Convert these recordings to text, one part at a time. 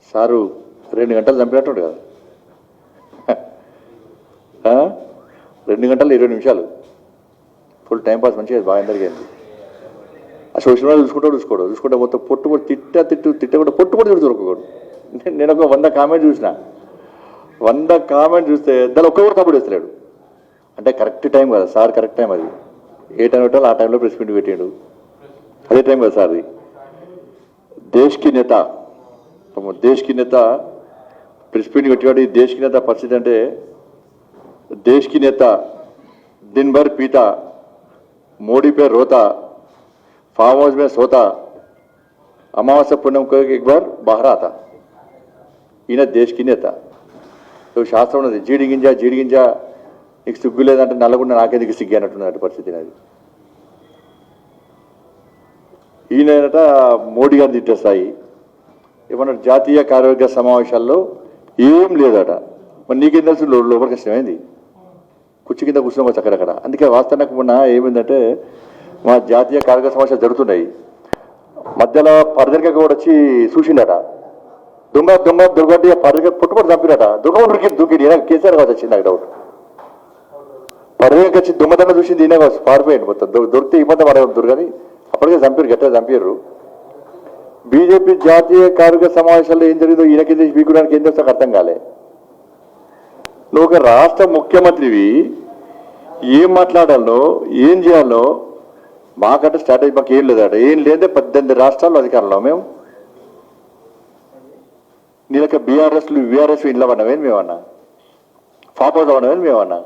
Sir 2 గంటలు చంపినట్టు కదా, 2 గంటలు 20 నిమిషాలు ఫుల్ టైంపాస్ మంచిగా బాగా జరిగింది. ఆ సోషల్ మీడియా చూసుకుంటే మొత్తం పొట్టు తిట్టకుండా పొట్టు కూడా దొరకకూడదు. నేను ఒక 100 కామెంట్ చూసిన, 100 కామెంట్ చూస్తే దాని ఒక్కరు తప్పుడు వేస్తలేడు. అంటే కరెక్ట్ టైం కదా సార్, కరెక్ట్ టైం అది. ఏ టైం పెట్టాలో ఆ టైంలో ప్రెస్ మీట్ పెట్టాడు, అదే టైం కదా సార్. అది దేశ్ కి నేత प्रेस मीट कट्टी देश की नेता परिस्थिति अंटे देश की नेता दिन भर पीता, मोदी पे रोता, फार्म हाउस में सोता, अमावस्या पुण्यम को एक बार बाहर आता. ఈయన దేశ की नेता. तो శాస్త్రం ఉన్నది, జీడి గింజ నీకు సిగ్గు లేదంటే నల్లగుండ నాకెందుకు సిగ్గు అన్నట్టున్నట్టు పరిస్థితి అది. ఈయనట మోడీ గారిని తిట్టేస్తాయి. ఏమన్నా జాతీయ కార్యవర్గ సమావేశాల్లో ఏం లేదట. మరి నీకేం తెలుసు లోపలికి కష్టమైంది, కుర్చీ కింద కూర్చున్నాం అక్కడక్కడ. అందుకే వాస్తవానికి మొన్న ఏమైందంటే మా జాతీయ కార్యవర్గ సమావేశాలు జరుగుతున్నాయి, మధ్యలో పరదరిక కూడా వచ్చి చూసిండట. దొంగ పరదరిక పుట్టుబడి చంపినట. దూకింది ఈయన కేసీఆర్ కావచ్చు వచ్చింది నాకు డౌట్. పరదరిక వచ్చి దొంగతనం చూసింది ఈయన కావచ్చు, పారిపోయింది మొత్తం. దొరికితే ఇబ్బంది పడదు కానీ అప్పటికే చంపారు, గట్టిగా చంపారు. బీజేపీ జాతీయ కార్యవర్గ సమావేశాల్లో ఏం జరిగిందో ఈయనకి వీకుడానికి ఏం చేస్తా అర్థం కాలే. నువ్వు ఒక రాష్ట్ర ముఖ్యమంత్రివి, ఏం మాట్లాడాలో ఏం చేయాలో మాకంటే స్ట్రాటజీ మాకు ఏం లేదట. ఏం లేదే 18 రాష్ట్రాల్లో అధికారంలో మేము. నీళ్ళకి బీఆర్ఎస్లు వీఆర్ఎస్ ఇంట్లో పడినవేని మేమన్నా, ఫాపోజ్ అవ్వడమేని మేమన్నా.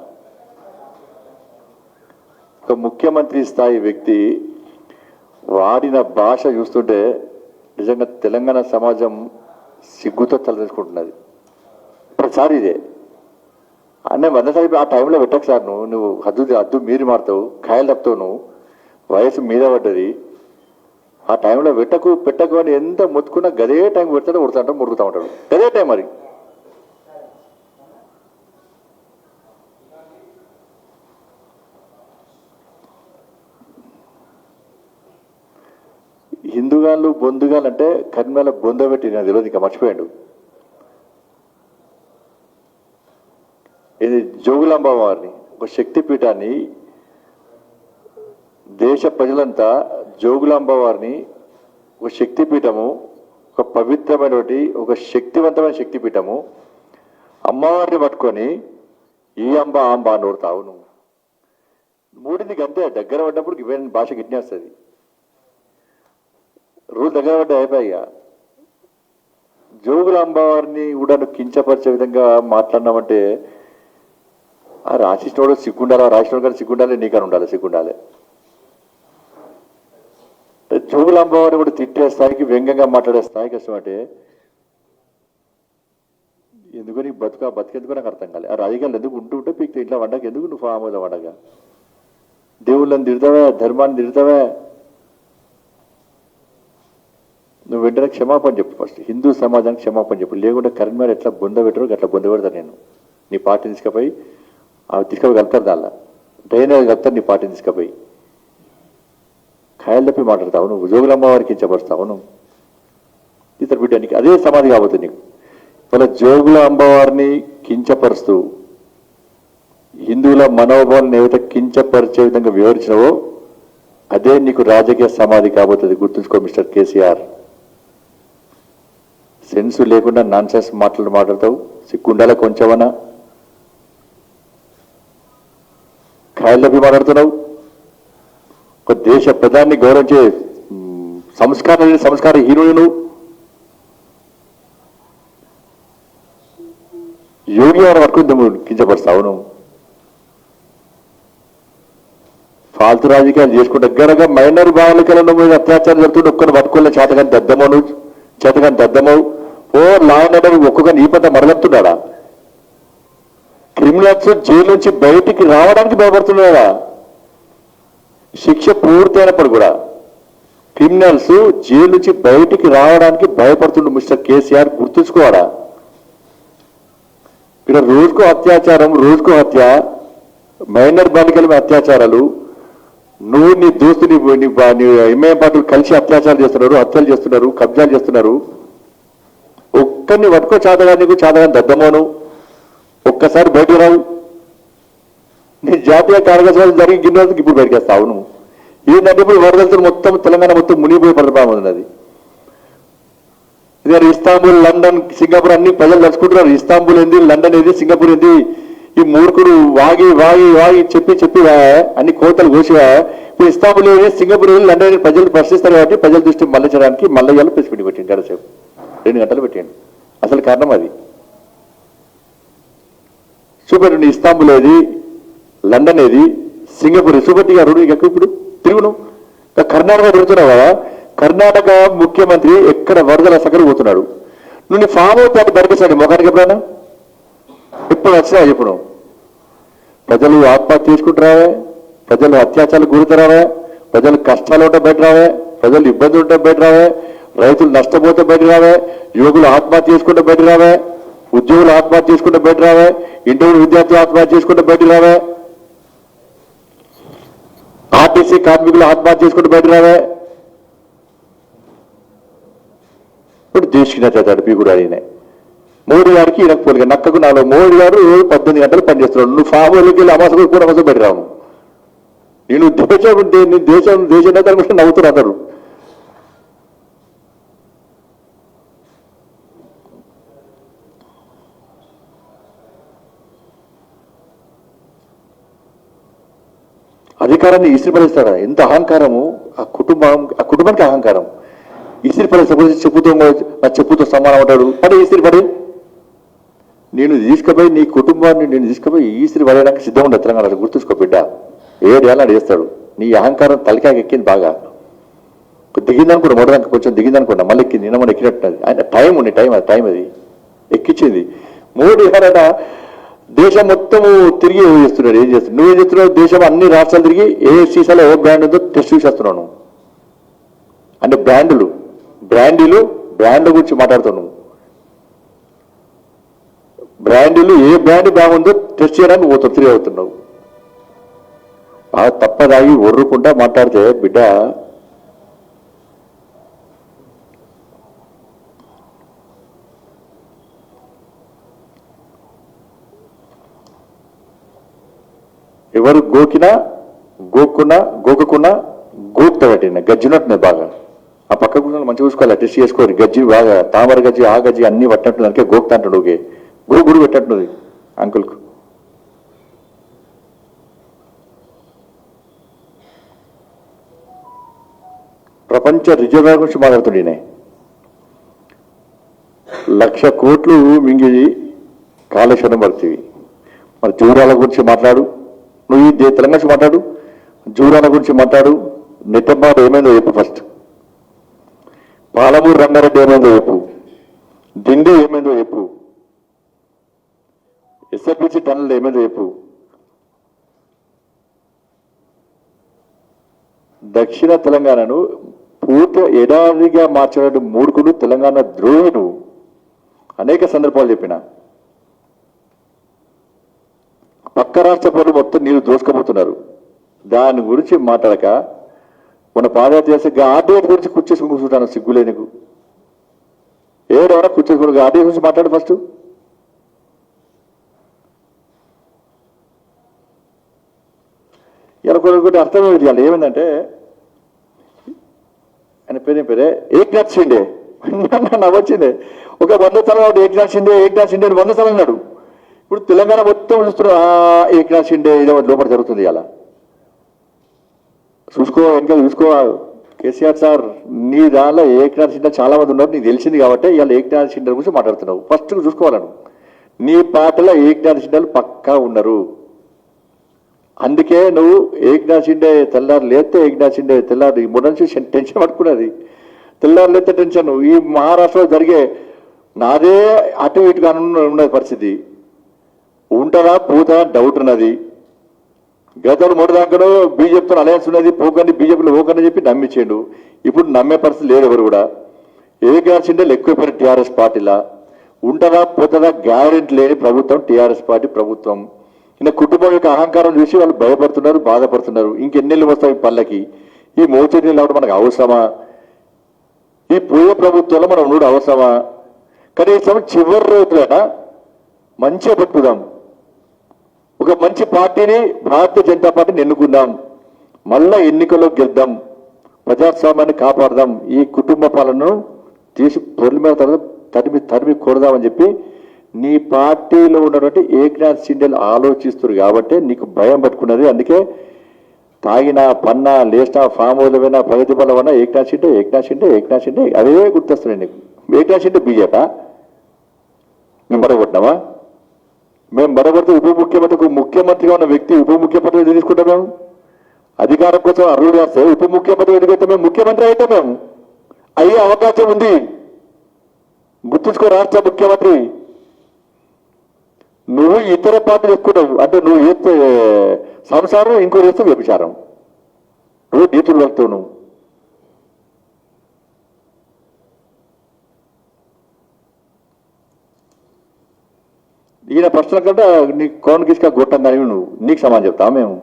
ఒక ముఖ్యమంత్రి స్థాయి వ్యక్తి వాడిన భాష చూస్తుంటే నిజంగా తెలంగాణ సమాజం సిగ్గుతో తలదించుకుంటున్నది. ప్రతిసారి ఇదే అన్నీ 100 ఆ టైంలో పెట్టకు సార్. నువ్వు హద్దు మీరి మారుతావు, కాయలు తప్పుతావు, నువ్వు వయసు మీద పడ్డది. ఆ టైంలో పెట్టకు అని ఎంత మొత్తుకున్నా గదే టైం పెడతాడో ఉడతాంటాడు, మురుగుతూ ఉంటాడు. గదే టైం మరి. హిందూగాళ్ళు బొందుగాలు అంటే కర్మల బొంద పెట్టి నాకు తెలియదు, ఇంకా మర్చిపోయాడు. ఇది జోగులాంబ వారిని, ఒక శక్తిపీఠాన్ని, దేశ ప్రజలంతా జోగులాంబ వారిని ఒక శక్తిపీఠము, ఒక పవిత్రమైనటువంటి ఒక శక్తివంతమైన శక్తిపీఠము, అమ్మవారిని పట్టుకొని ఈ అంబ అంబ నోడతావు నువ్వు. మూడిందికి అంతే, దగ్గర పడ్డప్పుడు ఇవన్నీ భాష గిట్నేస్తుంది. రోజు దగ్గర పడ్డ అయిపోయా. జోగులాంబ వారిని కూడా నువ్వు కించపరిచే విధంగా మాట్లాడినామంటే ఆ రాసినోడు సిగ్గుండాలి, రాసినోడు కానీ సిగ్గుండాలి, నీకని ఉండాలి సిగ్గుండాలి. జోగులాంబ వారిని కూడా తిట్టే స్థాయికి, వ్యంగ్యంగా మాట్లాడే స్థాయికి వస్తాం అంటే ఎందుకు నీకు బతికెందుకు నాకు అర్థం కాలే. ఆ రాజకీయాలు ఎందుకు ఉంటే పీక్తే ఇంట్లో వండక ఎందుకు నువ్వు ఆమోదం వండగా? దేవుళ్ళని తిడతావే, ధర్మాన్ని తిడతావే. నువ్వు వెంటనే క్షమాపణ చెప్పు. ఫస్ట్ హిందూ సమాజానికి క్షమాపణ చెప్పు. లేకుంటే కరెంట్ మీద ఎట్లా బొంద పెట్టరు అట్లా బొంద పెడతాను నేను. నీ పార్టీని తీసుకుపోయి కలుపుతారు, దానిలో డ్రైనేజ్ కలుపుతారు. నీ పార్టీని తీసుకుపోయి ఖాయాలు తప్పి మాట్లాడతావు నువ్వు. జోగులాంబ వారికి కించపరుస్తావు నువ్వు. ఇతర బిడ్డానికి అదే సమాధి కాబోతుంది నీకు. ఇలా జోగులాంబ వారిని కించపరుస్తూ హిందువుల మనోభావాన్ని ఏవైతే కించపరిచే విధంగా వివరించినవో అదే నీకు రాజకీయ సమాధి కాబోతుంది. గుర్తుంచుకో మిస్టర్ కేసీఆర్. సెన్స్ లేకుండా నాన్ సెన్స్ మాట్లాడతావు. సిగ్గుండాల కొంచెమన్నా. ఖాయలపి మాట్లాడుతున్నావు. ఒక దేశ ప్రధాన్ని గౌరవించే సంస్కార హీరోయిను యోగి గారి వరకు కించపరుస్తావు నువ్వు. ఫాల్తు రాజకీయాలు చేసుకుంటే దగ్గరగా మైనర్ బాలికలను మీద అత్యాచారం జరుగుతుంటే ఒక్కరు పట్టుకోలే చేతగాని దద్దమవు ఓ లాయనర్ ఒక్కొక్క నీ పెద్ద మరగలుతున్నాడా? క్రిమినల్స్ జైలు నుంచి బయటికి రావడానికి భయపడుతున్నాడా? శిక్ష పూర్తయినప్పుడు కూడా క్రిమినల్స్ జైలు నుంచి బయటికి రావడానికి భయపడుతుండు మిస్టర్ కేసీఆర్. గుర్తుంచుకోవాలా? ఇక్కడ రోజుకో అత్యాచారం, రోజుకో హత్య, మైనర్ బాలికల మీద అత్యాచారాలు. నువ్వు నీ దోస్తు నీ ఎంఐఎం పార్టీలు కలిసి అత్యాచారాలు చేస్తున్నారు, హత్యలు చేస్తున్నారు, కబ్జాలు చేస్తున్నారు. ఒక్కరిని పట్టుకో చాతగానికి చాతగాని దద్దమోను ఒక్కసారి బయటకు రావు. నీ జాతీయ కార్యక్రమాలు జరిగి గిన్నెలకు ఇప్పుడు బయటకు వస్తావు. నువ్వు ఏంటంటే ఇప్పుడు వరదలతో మొత్తం తెలంగాణ మొత్తం మునిగిపోయే పరిపాలన ఉన్నది. ఇదే ఇస్తాంబుల్, లండన్, సింగపూర్ అన్ని ప్రజలు తలుచుకుంటున్నారు. ఇస్తాంబుల్ ఏంది, లండన్ ఏంది, సింగపూర్ ఏంది. ఈ మూర్ఖుడు వాగి వాగి వాగి చెప్పి అన్ని కోతలు కోసివా. ఇప్పుడు ఇస్తాంబుల్ ఏది, సింగపూర్ ఏది, లండన్ ఏది ప్రజలు ప్రశ్నిస్తారు కాబట్టి ప్రజల దృష్టి మళ్ళించడానికి మల్లయ్యాలు ప్రెస్ మీట్ పెట్టింది. గడసేపు 2 గంటలు పెట్టండి. అసలు కారణం అది. చూపెట్టండి ఇస్తాంబుల్ ఏది, లండన్ ఏది, సింగపూర్ సూపర్టి గారు. ఇక ఇప్పుడు తిరుగును కర్ణాటక తిరుగుతున్నావు కదా. కర్ణాటక ముఖ్యమంత్రి ఎక్కడ వరదల సగరు పోతున్నాడు. నువ్వు ఫామ్ అవుతాడు బయటకొచ్చాడు మొఖానికి ఎప్పుడైనా ఎప్పుడు వచ్చినా చెప్పు. ప్రజలు ఆత్మహత్య చేసుకుంటారావే, ప్రజలు అత్యాచారాలు గురుతారావే, ప్రజలు కష్టాలు ఉంటే బయట రావే, ప్రజలు ఇబ్బందులు ఉంటే బయట రావే, రైతులు నష్టపోతే బయట రావే, యువకులు ఆత్మహత్య చేసుకుంటే బయట రావే, ఉద్యోగులు ఆత్మహత్య చేసుకుంటే బయట రావే, ఇంటర్ విద్యార్థులు ఆత్మహత్య చేసుకుంటే బయట రావే, ఆర్టీసీ కార్మికులు ఆత్మహత్య చేసుకుంటే బయట రావే. ఇప్పుడు దేశీనత తడిపి కూడా అయినాయి. మోడీ గారికి ఇనకపోలిగా నక్కకు నాలో మోడీ గారు 18 గంటలు పనిచేస్తున్నాడు. నువ్వు ఫామ్లోకి వెళ్ళి అమాసకు కూడా అమాసం బయట రావు. నేను దేశ నేతలు కూడా నవ్వుతున్నా అన్నారు. అధికారాన్ని ఇసిరి పడేస్తారా? ఎంత అహంకారము ఆ కుటుంబానికి అహంకారం. ఇసిరి పడేస్తే చెప్పుతో సమానం అంటాడు. పడే ఇసిరి పడే. నేను తీసుకుపోయి నీ కుటుంబాన్ని నేను తీసుకుపోయి ఈసిరి పడేయడానికి సిద్ధం ఉండదు తెలంగాణ. గుర్తుంచుకో బిడ్డ. 7 ఏళ్ళ చేస్తాడు. నీ అహంకారం తలకాయకి ఎక్కింది బాగా. దిగిందనుకోండి మొదటి కొంచెం దిగిందనుకోండి మళ్ళీ ఎక్కింది. నిన్న ఎక్కినట్టున్నది. ఆయన టైం ఉంది. టైం అది ఎక్కించింది. మోడీ గారట దేశం మొత్తము తిరిగి చేస్తున్నాడు. ఏం చేస్తున్నాడు? నువ్వేం చేస్తున్నావు? దేశం అన్ని రాష్ట్రాలు తిరిగి ఏ సీసాలో ఏ బ్రాండ్ ఉందో టెస్ట్ చూసేస్తున్నావు. అంటే బ్రాండ్ల గురించి మాట్లాడుతున్నావు. బ్రాండ్లు ఏ బ్రాండ్ బాగుందో టెస్ట్ చేయడానికి తిరిగి అవుతున్నావు. తప్పదాగి ఒర్రుకుంటా మాట్లాడితే బిడ్డ ఎవరు గోకున్నా గోకుతా పెట్టిన గజ్జినట్టున్నాయి బాగా. ఆ పక్క కూడా మంచిగా చూసుకోవాలి. టెస్ట్ చేసుకోవాలి. గజ్జి బాగా తామర గజ్జి ఆ గజ్జి అన్ని పట్టినట్టు అందుకే గోకుతా అంటాడు. ఓకే గురు పెట్టినట్టున్నది అంకుల్కు. ప్రపంచ రిజర్వ్ బ్యాంక్ గురించి మాట్లాడుతుండే. 1,00,000 కోట్లు మింగి కాళేశ్వరం పడుతుంది. మరి జూరాల గురించి మాట్లాడు. నువ్వు ఈ తెలంగాణ గురించి మాట్లాడు. జూరాల గురించి మాట్లాడు. నెట్టెంబాబు ఏమైందో చెప్పు ఫస్ట్. పాలమూరు రంగారెడ్డి ఏమైందో చెప్పు. దిండి ఏమైందో చెప్పు. ఎస్ఎఫ్బిసి టన్నులు ఏమైందో చెప్పు. దక్షిణ తెలంగాణను పూర్తి ఎడారిగా మార్చడానికి మూర్ఖుడు, తెలంగాణ ద్రోహుడు. అనేక సందర్భాలు చెప్పిన. పక్క రాష్ట్ర ప్రజలు మొత్తం నీళ్ళు దోసుకపోతున్నారు. దాని గురించి మాట్లాడక మన పాదయాత్ర చేస్తే ఆర్డీఎస్ గురించి కూర్చేసుకుని కూర్చుంటాను. సిగ్గులే నీకు. ఏడవరా కూర్చేసుకుని ఆర్డీఎస్ గురించి మాట్లాడు ఫస్ట్. ఇలా కొన్ని అర్థం చేయాలి. ఏమైందంటే ఆయన పేరే ఏక్నాథ్ షిండే. నవ్వొచ్చిందే. ఒక 100 సార్లు ఏక్నాథ్ షిండే అని 100 సార్లు అన్నాడు. ఇప్పుడు తెలంగాణ మొత్తం చూస్తున్నా ఏక్నాథ్ షిండే ఏదో లోపల జరుగుతుంది. ఇలా చూసుకో, వెనకాల చూసుకో. కేసీఆర్ సార్ నీ దానిలో ఏక్నాథ్ షిండే చాలా మంది ఉన్నారు. నీకు తెలిసింది కాబట్టి ఇవాళ ఏక్నాథ్ షిండే గురించి మాట్లాడుతున్నావు. ఫస్ట్ చూసుకోవాలను. నీ పార్టీలో ఏక్నాథ్ షిండేలు పక్కా ఉన్నారు. అందుకే నువ్వు ఏక్నాథ్ షిండే తెల్లారు లేస్తే ఏక్నాథ్ షిండే తెల్లారు ఈ మూడు నుంచి టెన్షన్ పట్టుకున్నది. తెల్లారు లేస్తే టెన్షన్. ఈ మహారాష్ట్రలో జరిగే నాదే అటు ఇటుగా ఉన్నది పరిస్థితి. ఉంటుందా పోతా డౌట్ ఉన్నది. గతంలో మొదటి దాకా బీజేపీతో అలయన్స్ ఉన్నది. పోకండి బీజేపీలో పోకండి చెప్పి నమ్మించేయండు. ఇప్పుడు నమ్మే పరిస్థితి లేదు ఎవరు కూడా. ఏక్నాథ్ షిండే ఎక్కువైపోయిన టీఆర్ఎస్ పార్టీలా. ఉంటుందా పోతుందా గ్యారెంటీ లేని ప్రభుత్వం టీఆర్ఎస్ పార్టీ ప్రభుత్వం. ఈయన కుటుంబం యొక్క అహంకారం చూసి వాళ్ళు భయపడుతున్నారు, బాధపడుతున్నారు. ఇంకెన్నెళ్ళు వస్తాయి పళ్ళకి. ఈ మోచేతి రావడం మనకు అవసరమా? ఈ పోయే ప్రభుత్వంలో మనం ఉండడం అవసరమా? కనీసం చివరి రోజులైనా మంచిగా పెట్టుకుందాం. ఒక మంచి పార్టీని భారతీయ జనతా పార్టీని ఎన్నుకుందాం, మళ్ళా ఎన్నికల్లో గెలుద్దాం, ప్రజాస్వామ్యాన్ని కాపాడదాం, ఈ కుటుంబ పాలనను తీసి పొరల మీద తరిమి కొడదామని చెప్పి నీ పార్టీలో ఉన్నటువంటి ఏక్నాథ్ సిండేలు ఆలోచిస్తారు కాబట్టి నీకు భయం పట్టుకున్నది. అందుకే తాగినా పన్నా లేచినా ఫామ్ హౌస్లో పోయినా ప్రగతి బలమన్నా ఏక్నాథ్ షిండే అదే గుర్తొస్తున్నాయి నీకు. ఏక్నాథ్ షిండే బీజేపీ మేము మరగొట్టినామా? మేము మరగొడితే ముఖ్యమంత్రిగా ఉన్న వ్యక్తి ఉప ముఖ్యమంత్రి తీసుకుంటాం. మేము అధికారం కోసం అర్హులు చేస్తే ఉప ముఖ్యమంత్రి ఎదిగితే మేము ముఖ్యమంత్రి అయితే మేము అయ్యే అవకాశం ఉంది. గుర్తుంచుకో రాష్ట్ర ముఖ్యమంత్రి. నువ్వు ఇతర పార్టీలు ఎక్కున్నావు అంటే నువ్వు చేస్తే సంసారం, ఇంకో చేస్తే వ్యభిచారం, నువ్వు నీతులు వెళ్తావు. నువ్వు ఈయన ప్రశ్నల కంటే నీ కోన్ కిసుక గొట్టం కానీ నీకు సమాధానం చెప్తావా? మేము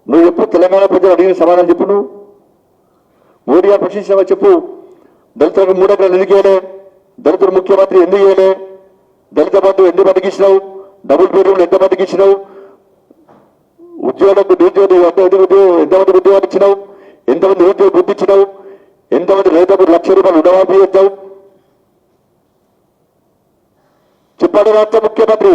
నువ్వు ఎప్పుడు తెలంగాణ ప్రజలు అడిగిన సమాధానం చెప్పు. నువ్వు మోడీ గారు ప్రశ్నించినావా చెప్పు. దళితులకు 3 ఎకరాలు ఎందుకు వేయలే? దళితులు ముఖ్యమంత్రి ఎందుకు వేయలే? దళిత బంధువు ఎన్ని మందికి ఇచ్చినావు? డబుల్ బెడ్రూమ్లు ఎంతమందికి ఇచ్చినావు? ఉద్యోగులకు ఎంతమంది ఉద్యోగాలు ఇచ్చినావు? ఎంతమంది నిరుద్యోగ బుద్ధి ఇచ్చినావు? ఎంతమంది రైతులకు ₹1,00,000 రుణమాఫీ చేస్తావు? చెప్పాడు రాష్ట్ర ముఖ్యమంత్రి.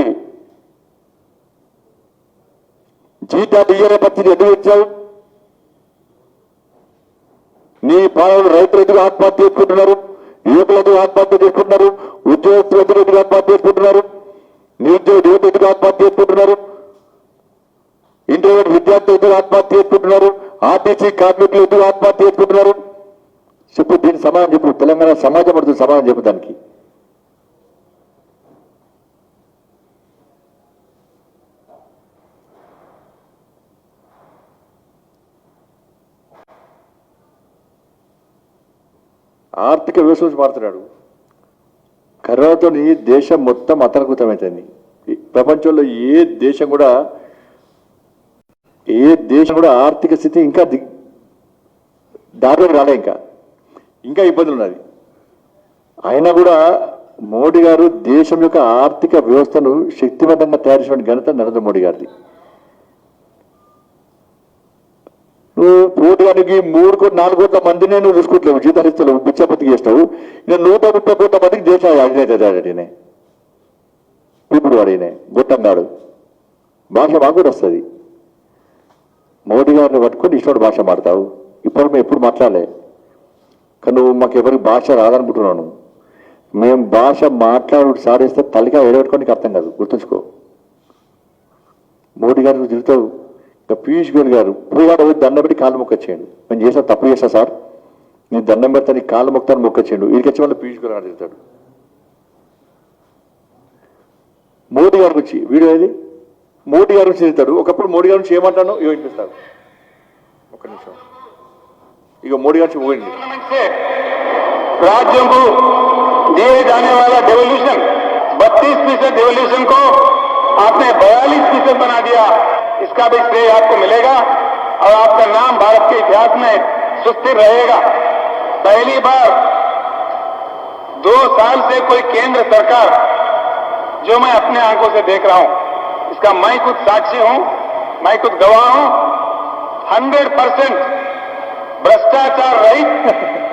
జీతాలు ఇయ్యలే పరిస్థితి ఎందుకు ఇచ్చావు? నీ పాలనలో రైతులు ఎందుకు ఆత్మహత్య చేసుకుంటున్నారు? యువకులు ఎందుకు ఆత్మహత్య చేసుకుంటున్నారు? ఉద్యోగస్తులు ఎందుకు ఆత్మహత్య చేసుకుంటున్నారు? నిరుద్యోగ యువత ఎందుకు ఆత్మహత్య చేసుకుంటున్నారు? ఇంటర్మీడియట్ విద్యార్థులు ఎందుకు ఆత్మహత్య చేసుకుంటున్నారు? ఆర్టీసీ కార్మికులు ఎందుకు ఆత్మహత్య చేసుకుంటున్నారు? చెప్పు, దీనికి సమాధానం చెప్పు. తెలంగాణ సమాజం పడుతుంది, సమాధానం చెప్పు దానికి. ఆర్థిక వ్యవస్థ మారుతున్నాడు. కరోనాతో దేశం మొత్తం అతలకుతమైంది. ప్రపంచంలో ఏ దేశం కూడా ఆర్థిక స్థితి ఇంకా దారిలోకి రాలే. ఇంకా ఇబ్బందులు ఉన్నది. అయినా కూడా మోడీ గారు దేశం యొక్క ఆర్థిక వ్యవస్థను శక్తివంతంగా తయారు చేసిన ఘనత నరేంద్ర మోడీ గారిది. నువ్వు పోటీగానికి 3-4 కోట్ల మందినే నువ్వు చూసుకుంటలేవు, జీతాలు ఇస్తలేవు, బిచ్చపతికి చేస్తావు. నేను 130 కోట్ల మందికి దేశ అడిగినే ఇప్పుడు వాడినే గొట్టంగాడు. భాష మాకు కూడా వస్తుంది. మోడీ గారిని పట్టుకొని ఇష్టం భాష మాడతావు. ఇప్పుడు మేము ఎప్పుడు మాట్లాడలే. కానీ నువ్వు మాకు ఎవరికి భాష రాదనుకుంటున్నాను. మేము భాష మాట్లాడు సాధిస్తే తల్లిగా ఏడబెట్టుకొని నీకు అర్థం కాదు. గుర్తుంచుకో. మోడీ గారు నువ్వు తిరుగుతావు. ఇంకా పీయూష్ గోయల్ గారు పోయాడు, దండం పెట్టి కాళ్ళు మొక్కొచ్చేయండు. నేను చేసిన తప్పు చేస్తా సార్, నేను దండం పెడతా, నీ కాళ్ళు మొక్తాను మొక్కొచ్చేయండు. వీరికి వచ్చి వాళ్ళు పీయూష్ గోయల్ గారు తిరుగుతాడు. మోడీ గారి గురించి వీడియో ఏది? మోడీ గారి గురించి తిరుగుతాడు. ఒకప్పుడు మోడీ గారి నుంచి ఏమంటాను ఇవో వినిపిస్తాడు. ఒక్క నిమిషం. ఇక మోడీ గారి నుంచి పోయింది. राज्यों को दिए जाने वाला डेवल्यूशन 32% डेवल्यूशन को आपने 42% बना दिया. इसका भी श्रेय आपको मिलेगा और आपका नाम भारत के इतिहास में सुस्थिर रहेगा. पहली बार 2 साल से कोई केंद्र सरकार जो मैं अपने आंखों से देख रहा हूं, इसका मैं खुद साक्षी हूं, मैं खुद गवाह हूं. 100% भ्रष्टाचार रहित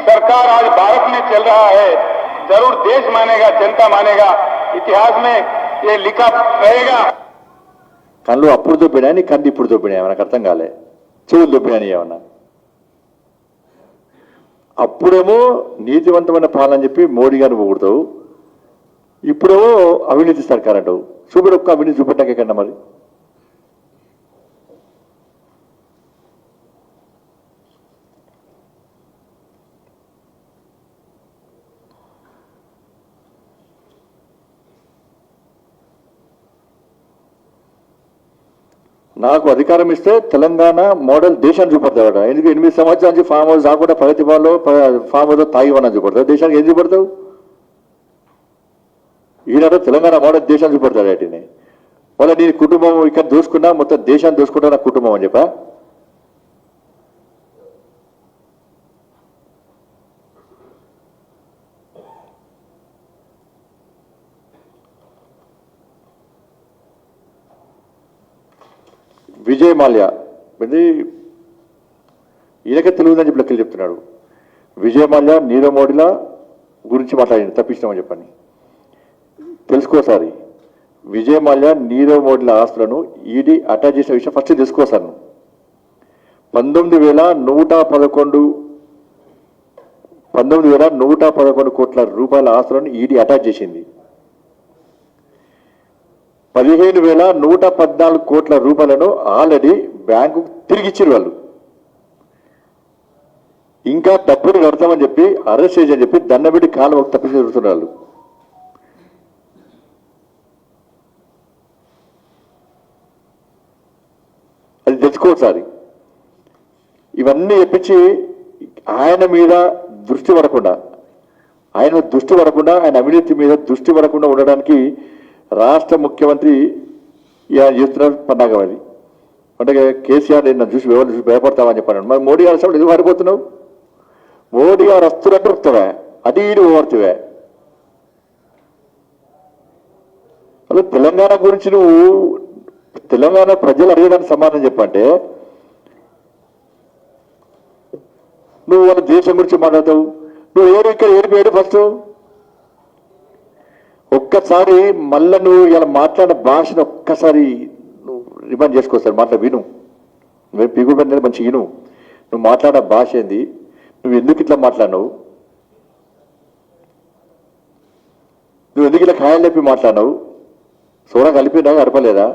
सरकार आज भारत में चल रहा है. जरूर देश मानेगा, जनता मानेगा, इतिहास में ये लिखा रहेगा. కళ్ళు అప్పుడు దొబ్బినాయి, నీ కళ్ళు ఇప్పుడు దొబ్బినాయి, మనకు అర్థం కాలే. చెవులు దొబ్బినాయి ఏమన్నా. అప్పుడేమో నీతివంతమైన పాలన చెప్పి మోడీ గారిని పొగుడతావు, ఇప్పుడేమో అవినీతి సర్కార్ అంటావు. చూపెడు, ఒక్క అవినీతి చూపెట్టాక కన్నా మరి. నాకు అధికారం ఇస్తే తెలంగాణ మోడల్ దేశాన్ని చూపడతాడు. ఎందుకు 8 సంవత్సరాల నుంచి ఫామ్ హౌస్ రాకుండా ప్రగతి భవన్లో ఫామ్ హౌస్ తాగి వనని చూపడతావు. దేశానికి ఏం చూపడతావు? ఈనాడు తెలంగాణ మోడల్ దేశాన్ని చూపడతాడు. వాటిని వాళ్ళ నీ కుటుంబం ఇక్కడ దోసుకున్నా మొత్తం దేశాన్ని దోసుకుంటా నా కుటుంబం అని చెప్పా. విజయ్ మాల్యా ఇది ఈయనకే తెలుగుదని చెప్పి లెక్కలు చెప్తున్నాడు. విజయ్ మాల్యా నీరవ్ మోడీల గురించి మాట్లాడింది తప్పించినామని చెప్పని. తెలుసుకోసారి విజయ్ మాల్యా నీరవ్ మోడీల ఆస్తులను ఈడీ అటాచ్ చేసిన విషయం ఫస్ట్ తెలుసుకోసాను. 19,111 కోట్ల రూపాయల ఆస్తులను ఈడీ అటాచ్ చేసింది. 15,114 కోట్ల రూపాయలను ఆల్రెడీ బ్యాంకు తిరిగిచ్చారు వాళ్ళు. ఇంకా డబ్బులు కడతామని చెప్పి అరెస్ట్ చేయని చెప్పి దండబెట్టి కాలం తప్పించి జరుగుతున్నారు. అది తెలుసుకోసారి. ఇవన్నీ చెప్పించి ఆయన మీద దృష్టి పడకుండా ఆయన అవినీతి మీద దృష్టి పడకుండా ఉండడానికి రాష్ట్ర ముఖ్యమంత్రి చేస్తున్న పన్నాగం అది. అంటే కేసీఆర్ నన్ను చూసి భయపడతామని చెప్పాను. మరి మోడీ గారు అసలు ఎందుకు పారిపోతున్నావు? మోడీ గారు వస్తున్నట్టు వస్తావా, అటు ఇటు ఓడుతావా? అలా తెలంగాణ గురించి నువ్వు తెలంగాణ ప్రజలు అడగడానికి సమాధానం చెప్పంటే నువ్వు వాళ్ళ దేశం గురించి మాట్లాడతావు. నువ్వు ఇక్కడ ఏడిపోయాడు ఫస్ట్ ఒక్కసారి మళ్ళా నువ్వు ఇలా మాట్లాడిన భాషను ఒక్కసారి నువ్వు రిమైండ్ చేసుకోసారి మాట్లాడ విను. నువ్వు పీగుడు పని మంచి విను. నువ్వు మాట్లాడిన భాష ఏంది, నువ్వు ఎందుకు ఇట్లా మాట్లాడినావు, నువ్వు ఎందుకు ఇట్లా కాయలు లేపి మాట్లాడినావు, సోడా కలిపినా గడపలేదా?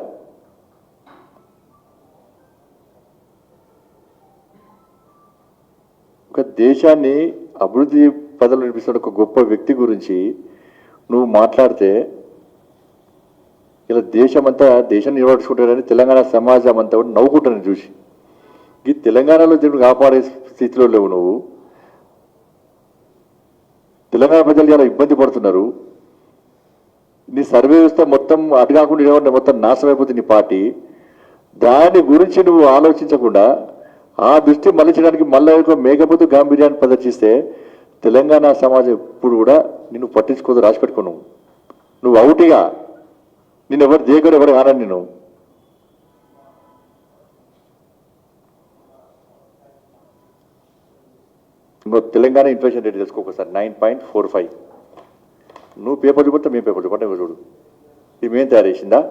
ఒక దేశాన్ని అభివృద్ధి పదవులు నడిపిస్తున్న ఒక గొప్ప వ్యక్తి గురించి నువ్వు మాట్లాడితే ఇలా దేశాన్ని నిర్వహించుకుంటారని తెలంగాణ సమాజం అంతా కూడా నవ్వుకుంటాను చూసి. ఈ తెలంగాణలో దేవుడు కాపాడే స్థితిలో లేవు నువ్వు. తెలంగాణ ప్రజలు ఇలా ఇబ్బంది పడుతున్నారు. నీ సర్వే వ్యవస్థ మొత్తం అటు కాకుండా మొత్తం నాశనం అయిపోతుంది నీ పార్టీ. దాని గురించి నువ్వు ఆలోచించకుండా ఆ దృష్టి మళ్ళించడానికి మళ్ళీ మేకపోతు గాంభీర్యాన్ని ప్రదర్శిస్తే తెలంగాణ సమాజం ఎప్పుడు కూడా నిన్ను పట్టించుకోదు. రాసిపెట్టుకో. నువ్వు అవుటిగా నిన్ను ఎవరు దేగడు ఎవరు కానని నేను నువ్వు తెలంగాణ ఇన్ఫ్లేషన్ రేట్ తెలుసుకోకసారి 9.45. నువ్వు పేపర్ చూపడితే మేము పేపర్ చూపండి చూడు. ఇది మేము తయారు చేసిందా?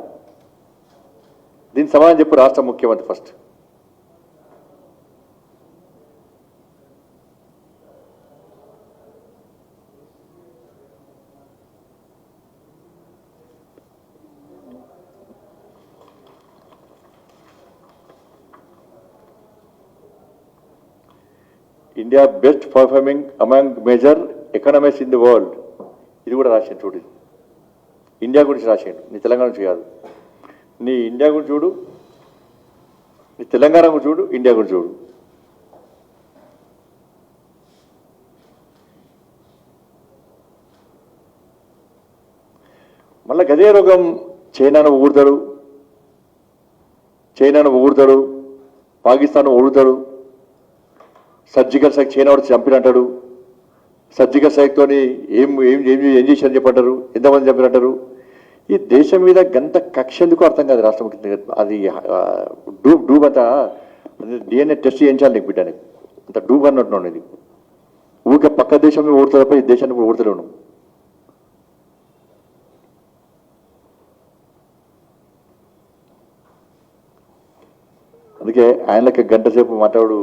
దీనికి సమాధానం చెప్పు రాష్ట్ర ముఖ్యమంత్రి first. India best performing among major economies in the world. ఇది కూడా రాశాను చూడు. ఇండియా గురించి రాశాను, నీ తెలంగాణ గురించి కాదు. నీ ఇండియా గురించి చూడు, నీ తెలంగాణ గురించి చూడు, ఇండియా గురించి చూడు. మళ్ళీ గదే రోగం చైనాను ఊడతాడు, పాకిస్తాన్ ఊడతాడు. సర్జికల్ స్ట్రైక్ చైనా వాడు చంపినంటాడు. సర్జికల్ స్ట్రైక్తో ఏం చేశారని చెప్పంటారు, ఎంతమంది చంపినంటారు. ఈ దేశం మీద గంత కక్ష ఎందుకు అర్థం కాదు రాష్ట్ర ముఖ్యమంత్రి. అది డూబ్ అంతా డిఎన్ఏ టెస్ట్ చేయించాలి నీకు బిడ్డానికి. అంత డూబ్ అన్నట్టున్నాను. ఇది ఊరికే పక్క దేశంలో ఓడుతుంది తప్ప ఈ దేశాన్ని కూడా ఓడుతలేను. అందుకే ఆయనకి గంట సేపు మాట్లాడు.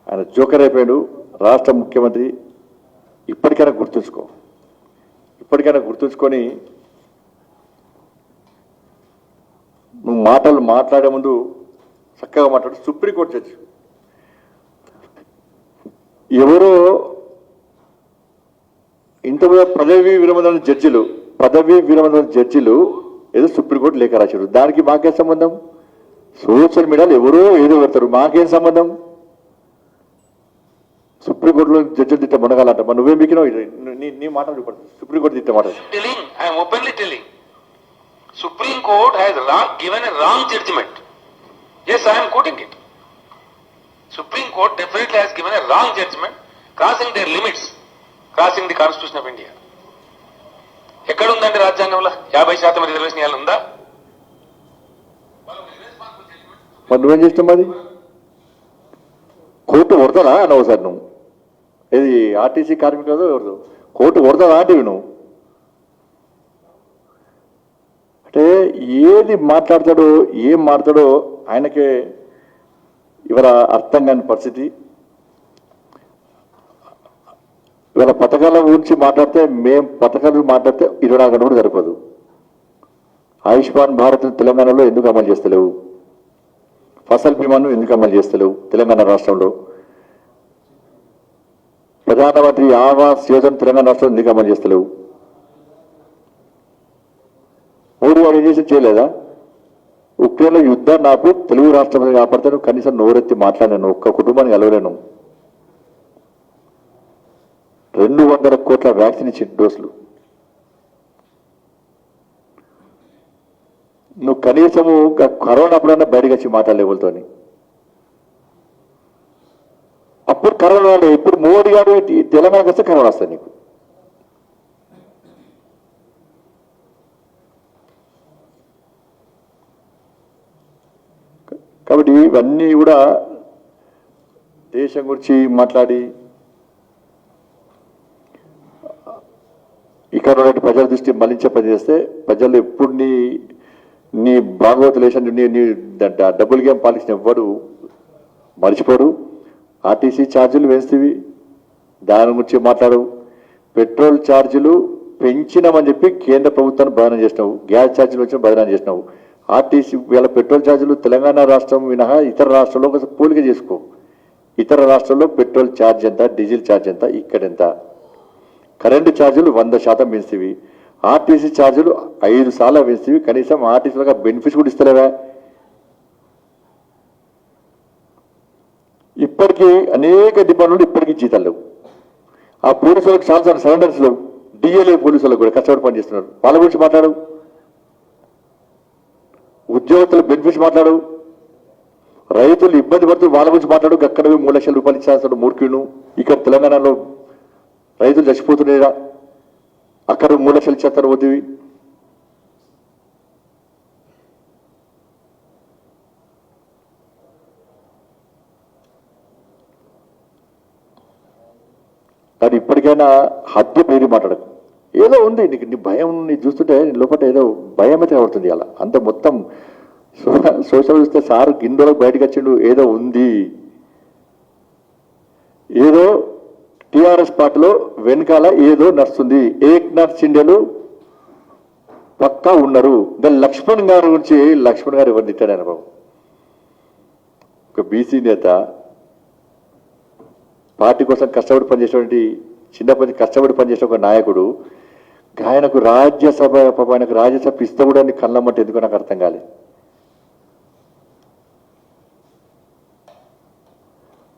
ఆయన జోకర్ అయిపోయాడు. రాష్ట్ర ముఖ్యమంత్రి ఇప్పటికైనా గుర్తుంచుకొని నువ్వు మాట్లాడే ముందు చక్కగా మాట్లాడు. సుప్రీంకోర్టు జడ్జి ఎవరో ఇంతమంది పదవీ విరమణ జడ్జిలు ఏదో సుప్రీంకోర్టు లేఖ రాశారు. దానికి మాకేం సంబంధం? సోషల్ మీడియాలో ఎవరో ఏదో పెడతారు, మాకేం సంబంధం? సుప్రీంకోర్టులో జడ్జిలు తిట్ట మునగాలంట. మరి నువ్వేం బికినావు? నీ మాట సుప్రీంకోర్టు తిట్ట మాట. I'm openly telling. Supreme Court has given a wrong judgment. Yes, I am quoting it. Supreme Court definitely has given a wrong judgment, crossing their limits, crossing the Constitution of India. ఎక్కడుందండి రాజ్యాంగంలో 50% reservation ఉందా? మరి నువ్వేం చేసినావు? మరి court కొడతారా అనవు sir నువ్వు? ఇది ఆర్టీసీ కార్మికులదో ఎవరిదో కోర్టు కొడతారా అంటే నువ్వు? అంటే ఏది మాట్లాడతాడో ఏం మాట్లాడో ఆయనకే ఇవాళ అర్థం కాని పరిస్థితి. ఇవాళ పథకాల గురించి మాట్లాడితే మేము పథకాలు మాట్లాడితే 24 గంటలు కూడా సరిపోదు. ఆయుష్మాన్ భారత్ తెలంగాణలో ఎందుకు అమలు చేస్తలేవు? ఫసల్ బీమాను ఎందుకు అమలు చేస్తలేవు తెలంగాణ రాష్ట్రంలో? ప్రధానమంత్రి ఆవాస్ యోజన తెలంగాణ రాష్ట్రంలో ఎందుకు అమలు చేస్తలేవు? మోడీ వాడు ఏం చేసి చేయలేదా? ఉక్రెయిన్లో యుద్ధాన్ని ఆపి తెలుగు రాష్ట్రాలను కాపాడుతాను కనీసం నోరెత్తి మాట్లాడాను. ఒక్క కుటుంబాన్ని కలవలేను. 200 కోట్ల వ్యాక్సిన్ ఇచ్చిన డోసులు. నువ్వు కనీసము కరోనా అప్పుడన్నా బయటకు వచ్చి మాట్లాడలేవులతో. అప్పుడు కరోనా ఇప్పుడు మోడీ గారు తెలంగాణకు వస్తే కరోనా వస్తుంది నీకు. కాబట్టి ఇవన్నీ కూడా దేశం గురించి మాట్లాడి ఇక్కడ ప్రజల దృష్టి మళ్లించే పని చేస్తే ప్రజలు ఎప్పుడు నీ భాగవతులేషన్ నీ డబుల్ గేమ్ పాలిటిక్స్ ఎవ్వడు మర్చిపోడు. ఆర్టీసీ ఛార్జీలు వేస్తేవి దాని గురించి మాట్లాడవు. పెట్రోల్ ఛార్జీలు పెంచినామని చెప్పి కేంద్ర ప్రభుత్వాన్ని బదనాం చేసినావు. గ్యాస్ ఛార్జీలు వచ్చి బదనాం చేసినావు. ఆర్టీసీ వీళ్ళ పెట్రోల్ ఛార్జీలు తెలంగాణ రాష్ట్రం మినహా ఇతర రాష్ట్రాల్లో ఒక పోలిక చేసుకో. ఇతర రాష్ట్రాల్లో పెట్రోల్ ఛార్జ్ ఎంత, డీజిల్ ఛార్జ్ ఎంత, ఇక్కడ ఎంత. కరెంటు ఛార్జీలు 100% పెంచివి. ఆర్టీసీ ఛార్జీలు 5 సార్లు పెంచివి. కనీసం ఆర్టీసీలకు బెనిఫిట్స్ కూడా ఇస్తలేవా? ఇప్పటికీ అనేక డిపార్ట్మెంట్లు ఇప్పటికీ జీతాలు లేవు. ఆ పోలీసు వాళ్ళకి చాలా సరెండర్స్ లేవు. డిఎల్ఏ పోలీసు వాళ్ళకి కూడా కష్టపడి పనిచేస్తున్నారు. వాళ్ళ గురించి మాట్లాడు. ఉద్యోగస్తుల బెనిఫిట్స్ మాట్లాడు. రైతులు ఇబ్బంది పడుతూ వాళ్ళ గురించి మాట్లాడు. అక్కడ 3 లక్షల రూపాయలు ఇచ్చేస్తాడు మూర్ఖును. ఇక్కడ తెలంగాణలో రైతులు చచ్చిపోతున్నాయిరా, అక్కడ 3 లక్షలు ఇచ్చేస్తారు వద్దువి. కానీ ఇప్పటికైనా హద్దు మీరి మాట్లాడకు. ఏదో ఉంది నీకు, నీ భయం నీ చూస్తుంటే నీ లోపల ఏదో భయం అయితే పడుతుంది. అలా అంత మొత్తం సోషల్ చూస్తే సార్ గిందోలకు బయటకు వచ్చిండు, ఏదో ఉంది. ఏదో టీఆర్ఎస్ పార్టీలో వెనకాల ఏదో నడుస్తుంది. ఏక్నాథ్ షిండేలు పక్కా ఉన్నారు. ఇంకా లక్ష్మణ్ గారి గురించి, లక్ష్మణ్ గారు ఎవరు తిట్టాడు అనుభవం. ఒక బీసీ నేత, పార్టీ కోసం కష్టపడి పనిచేసేటువంటి చిన్నప్పటి కష్టపడి పనిచేసే ఒక నాయకుడు, ఆయనకు రాజ్యసభ ఆయనకు రాజ్యసభ ఇస్తే కూడా కళ్ళమ్మంటే ఎందుకో నాకు అర్థం కాలేదు.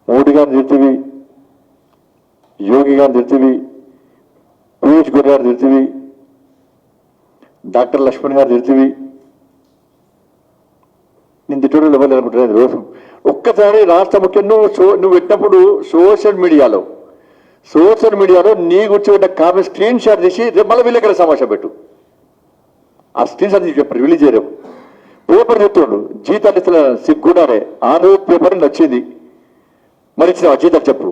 మోడీ గారిని తిడుతుంది, యోగి గారిని తిడుతుంది, పీయూష్ గోయల్ గారు తిడుతుంది, డాక్టర్ లక్ష్మణ్ గారు తిడుతుంది. నేను తిట్టడం ఇవ్వలేదు అనుకుంటున్నాను రోజు. ఒక్కసారి రాష్ట్ర ముఖ్యం నువ్వు పెట్టినప్పుడు సోషల్ మీడియాలో నీ గురించి పెట్టిన కామెంట్ స్క్రీన్ షాట్ తీసి రేపు మళ్ళీ విలేకరుల సమావేశం పెట్టు. ఆ స్క్రీన్ షాట్ తీసి చెప్పారు, రిలీజ్ చేయలేవు. పేపర్ చెప్తుండు జీతాలు ఇస్తున్నా సిగ్గుడారే. ఆంధ్రప్రదేశ్ పేపర్ వచ్చింది, మరి ఇచ్చినావా జీతాలు చెప్పు.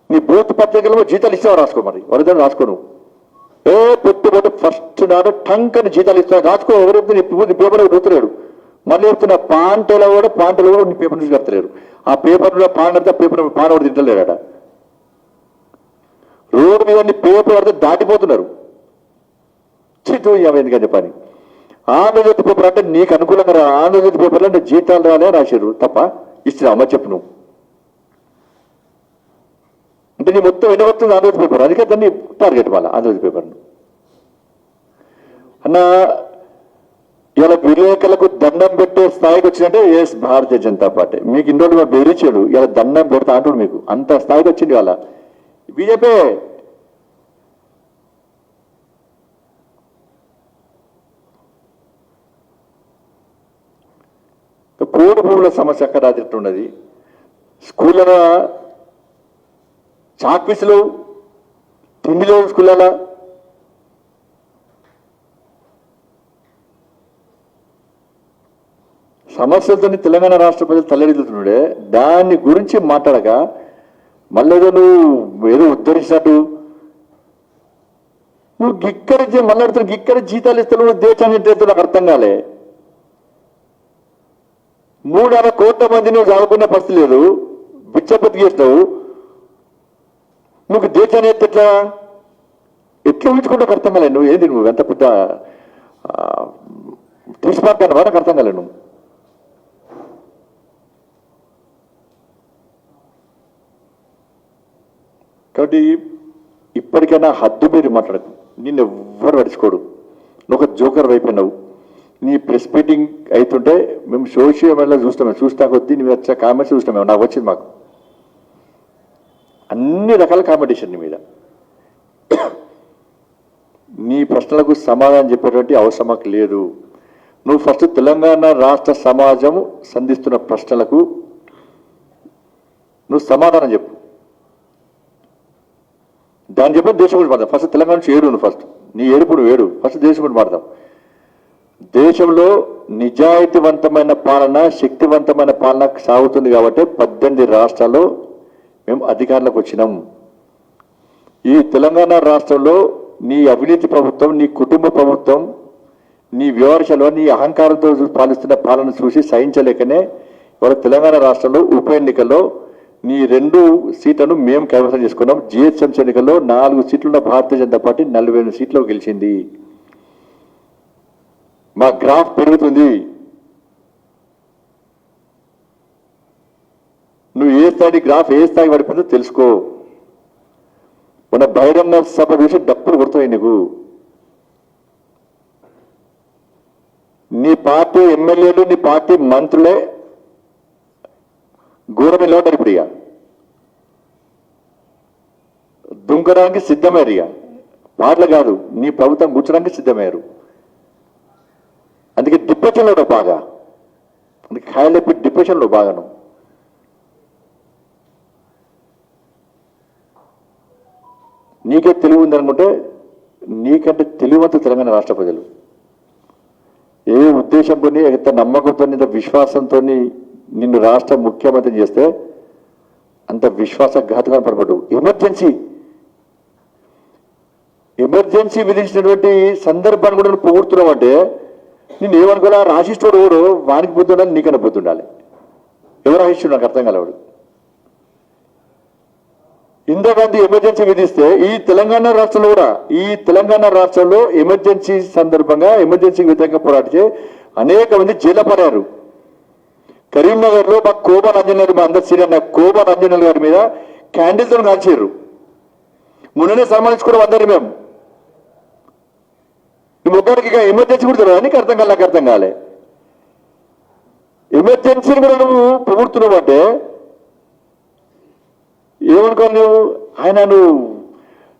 నీ బూత్ పత్రికలో జీతాలు ఇస్తావా రాసుకో. మరి వరదలు రాసుకోను. పెట్టుబడి ఫస్ట్ నాడు టంక్ అని జీతాలు ఇస్తా రాసుకో. ఎవరు నీ పేపర్ గుర్తులేడు. మళ్ళీ చెప్తున్న పాంటలో కూడా నీ పేపర్ నుంచి కడతలేరు. ఆ పేపర్లో పాండ పేపర్ పానవాడు తింటలేడా. రోడ్డు మీద పేపర్ పడితే దాటిపోతున్నారు. చిత్తూ ఎందుకని చెప్పని. ఆంధ్రజ్యోతి పేపర్ అంటే నీకు అనుకూలంగా ఆంధ్రజ్యోతి పేపర్లో అంటే జీతాలు రాలే రాశారు తప్ప ఇస్తున్నావా చెప్పు నువ్వు. అంటే నీ మొత్తం ఎన్నవస్తుంది ఆంధ్రజ్యోతి పేపర్. అందుకే దాన్ని టార్గెట్ వాళ్ళ ఆంధ్రజ్యోతి పేపర్ను అన్న. ఇలా విలేకరులకు దండం పెట్టే స్థాయికి వచ్చినట్టే ఎస్ భారతీయ జనతా పార్టీ. మీకు ఇన్ని రోజులు బెదిరించాడు, ఇలా దండం పెడతా అంటాడు. మీకు అంత స్థాయికి వచ్చింది వాళ్ళ బీజేపీ. పోడు భూముల సమస్య అక్కడ ఉన్నది. స్కూళ్ళ చాక్పీసులు తిండిలో స్కూళ్ళ సమస్యలతో తెలంగాణ రాష్ట్ర ప్రజలు తల్లడిల్లుతున్నాడే దాని గురించి మాట్లాడక మళ్ళీ నువ్వు ఏదో ఉద్ధరించినట్టు నువ్వు గిక్కడ మాట్లాడుతున్నావు, గిక్కడ జీతాలు ఇస్తావు, దేశాన్ని ఎత్తు నాకు అర్థం కాలే. 3,5 కోట్ల మంది నువ్వు చదువుకునే పరిస్థితి లేదు, బిచ్చపతి చేసినావు, నువ్వు దేశాన్ని ఎట్లా ఊహించుకుంటే అర్థం కాలే. నువ్వు ఏంది నువ్వు ఎంత పెద్ద తీసుమార్గాన్ని నాకు అర్థం కాలే నువ్వు. కాబట్టి ఇప్పటికైనా హద్దు మీరు మాట్లాడకు. నిన్ను ఎవ్వరు పడుచుకోడు, నువ్వు ఒక జోకర్ అయిపోయినావు. నీ ప్రెస్ మీటింగ్ అవుతుంటే మేము సోషల్ మీడియాలో చూస్తా కొద్దీ నువ్వు వచ్చే కామెంట్స్ చూస్తాం, నాకు వచ్చింది మాకు అన్ని రకాల కాంపిటీషన్ నీ మీద. నీ ప్రశ్నలకు సమాధానం చెప్పేటువంటి అవసరం మాకు లేదు. నువ్వు ఫస్ట్ తెలంగాణ రాష్ట్ర సమాజం సంధిస్తున్న ప్రశ్నలకు నువ్వు సమాధానం చెప్పు. దాన్ని చెప్పి దేశం గురించి మాట్లాడతాం. ఫస్ట్ తెలంగాణ నుంచి ఏడు, నువ్వు ఫస్ట్ నీ ఏడుపు నువ్వు ఏడు, ఫస్ట్ దేశం గురించి మాట్లాడతాం. దేశంలో నిజాయితీవంతమైన పాలన, శక్తివంతమైన పాలన సాగుతుంది కాబట్టి 18 రాష్ట్రాల్లో మేము అధికారంలోకి వచ్చినాం. ఈ తెలంగాణ రాష్ట్రంలో నీ అవినీతి ప్రభుత్వం, నీ కుటుంబ ప్రభుత్వం, నీ వ్యవహారాల్లో నీ అహంకారంతో పాలిస్తున్న పాలన చూసి సహించలేకనే ఇవాళ తెలంగాణ రాష్ట్రంలో ఉప ఎన్నికల్లో నీ 2 సీట్లను మేము కైవసం చేసుకున్నాం. జిహెచ్ఎంసీ ఎన్నికల్లో 4 సీట్లున్న భారతీయ జనతా పార్టీ 48 సీట్లో గెలిచింది. మా గ్రాఫ్ పెరుగుతుంది. నువ్వు ఏ స్థాయి గ్రాఫ్ ఏ స్థాయి పడిపోతుందో తెలుసుకో. మన బహిరంగ సభ చూసి డప్పులు కొడుతాయి నీకు. నీ పార్టీ ఎమ్మెల్యేలు, నీ పార్టీ మంత్రులే ఘోరమిలో ఇప్పుడు ఇక దుంకడానికి సిద్ధమయ్యారు. ఇక మాటలు కాదు, నీ ప్రభుత్వం కూర్చోడానికి సిద్ధమయ్యారు. అందుకే డిప్రెషన్లో బాగా, అందుకే ఖాళీ డిప్రెషన్లో బాగాను. నీకే తెలివి ఉందనుకుంటే నీకంటే తెలివంత తెలంగాణ రాష్ట్ర ప్రజలు ఏ ఉద్దేశంతో, ఎంత నమ్మకంతో, ఎంత విశ్వాసంతో నిన్ను రాష్ట్ర ముఖ్యమంత్రి చేస్తే అంత విశ్వాసఘాతుగా పడబడ్డు. ఎమర్జెన్సీ విధించినటువంటి సందర్భాన్ని కూడా నువ్వు పొగుడుతున్నావు అంటే నేను ఏమనుకోలే. రాసిస్టోడు ఎవరు, వానికి బుద్ధి ఉండాలి, నీకన్నా బుద్ధి ఉండాలి. ఎవరు రాసిస్తుడు నాకు అర్థం కలవాడు. ఇందిరాగాంధీ ఎమర్జెన్సీ విధిస్తే ఈ తెలంగాణ రాష్ట్రంలో కూడా, ఈ తెలంగాణ రాష్ట్రంలో ఎమర్జెన్సీ సందర్భంగా ఎమర్జెన్సీకి వ్యతిరేకంగా పోరాడితే అనేక మంది జైలు పడారు. కరీంనగర్ లో మా కోబన్ అంజనేయులు, మా అందరు సీనియర్ కోబన్ అంజనేయులు గారి మీద క్యాండిల్తో కాల్చారు. మొన్ననే సన్మానించుకోవడం అందరు మేము. నువ్వు ఒక్కడికి ఎమర్జెన్సీ కూడా తెలియదు, నీకు అర్థం కాలే, నాకు అర్థం కాలే. ఎమర్జెన్సీని కూడా నువ్వు పొగుడుతున్నావు అంటే ఏమనుకో నువ్వు. ఆయన నువ్వు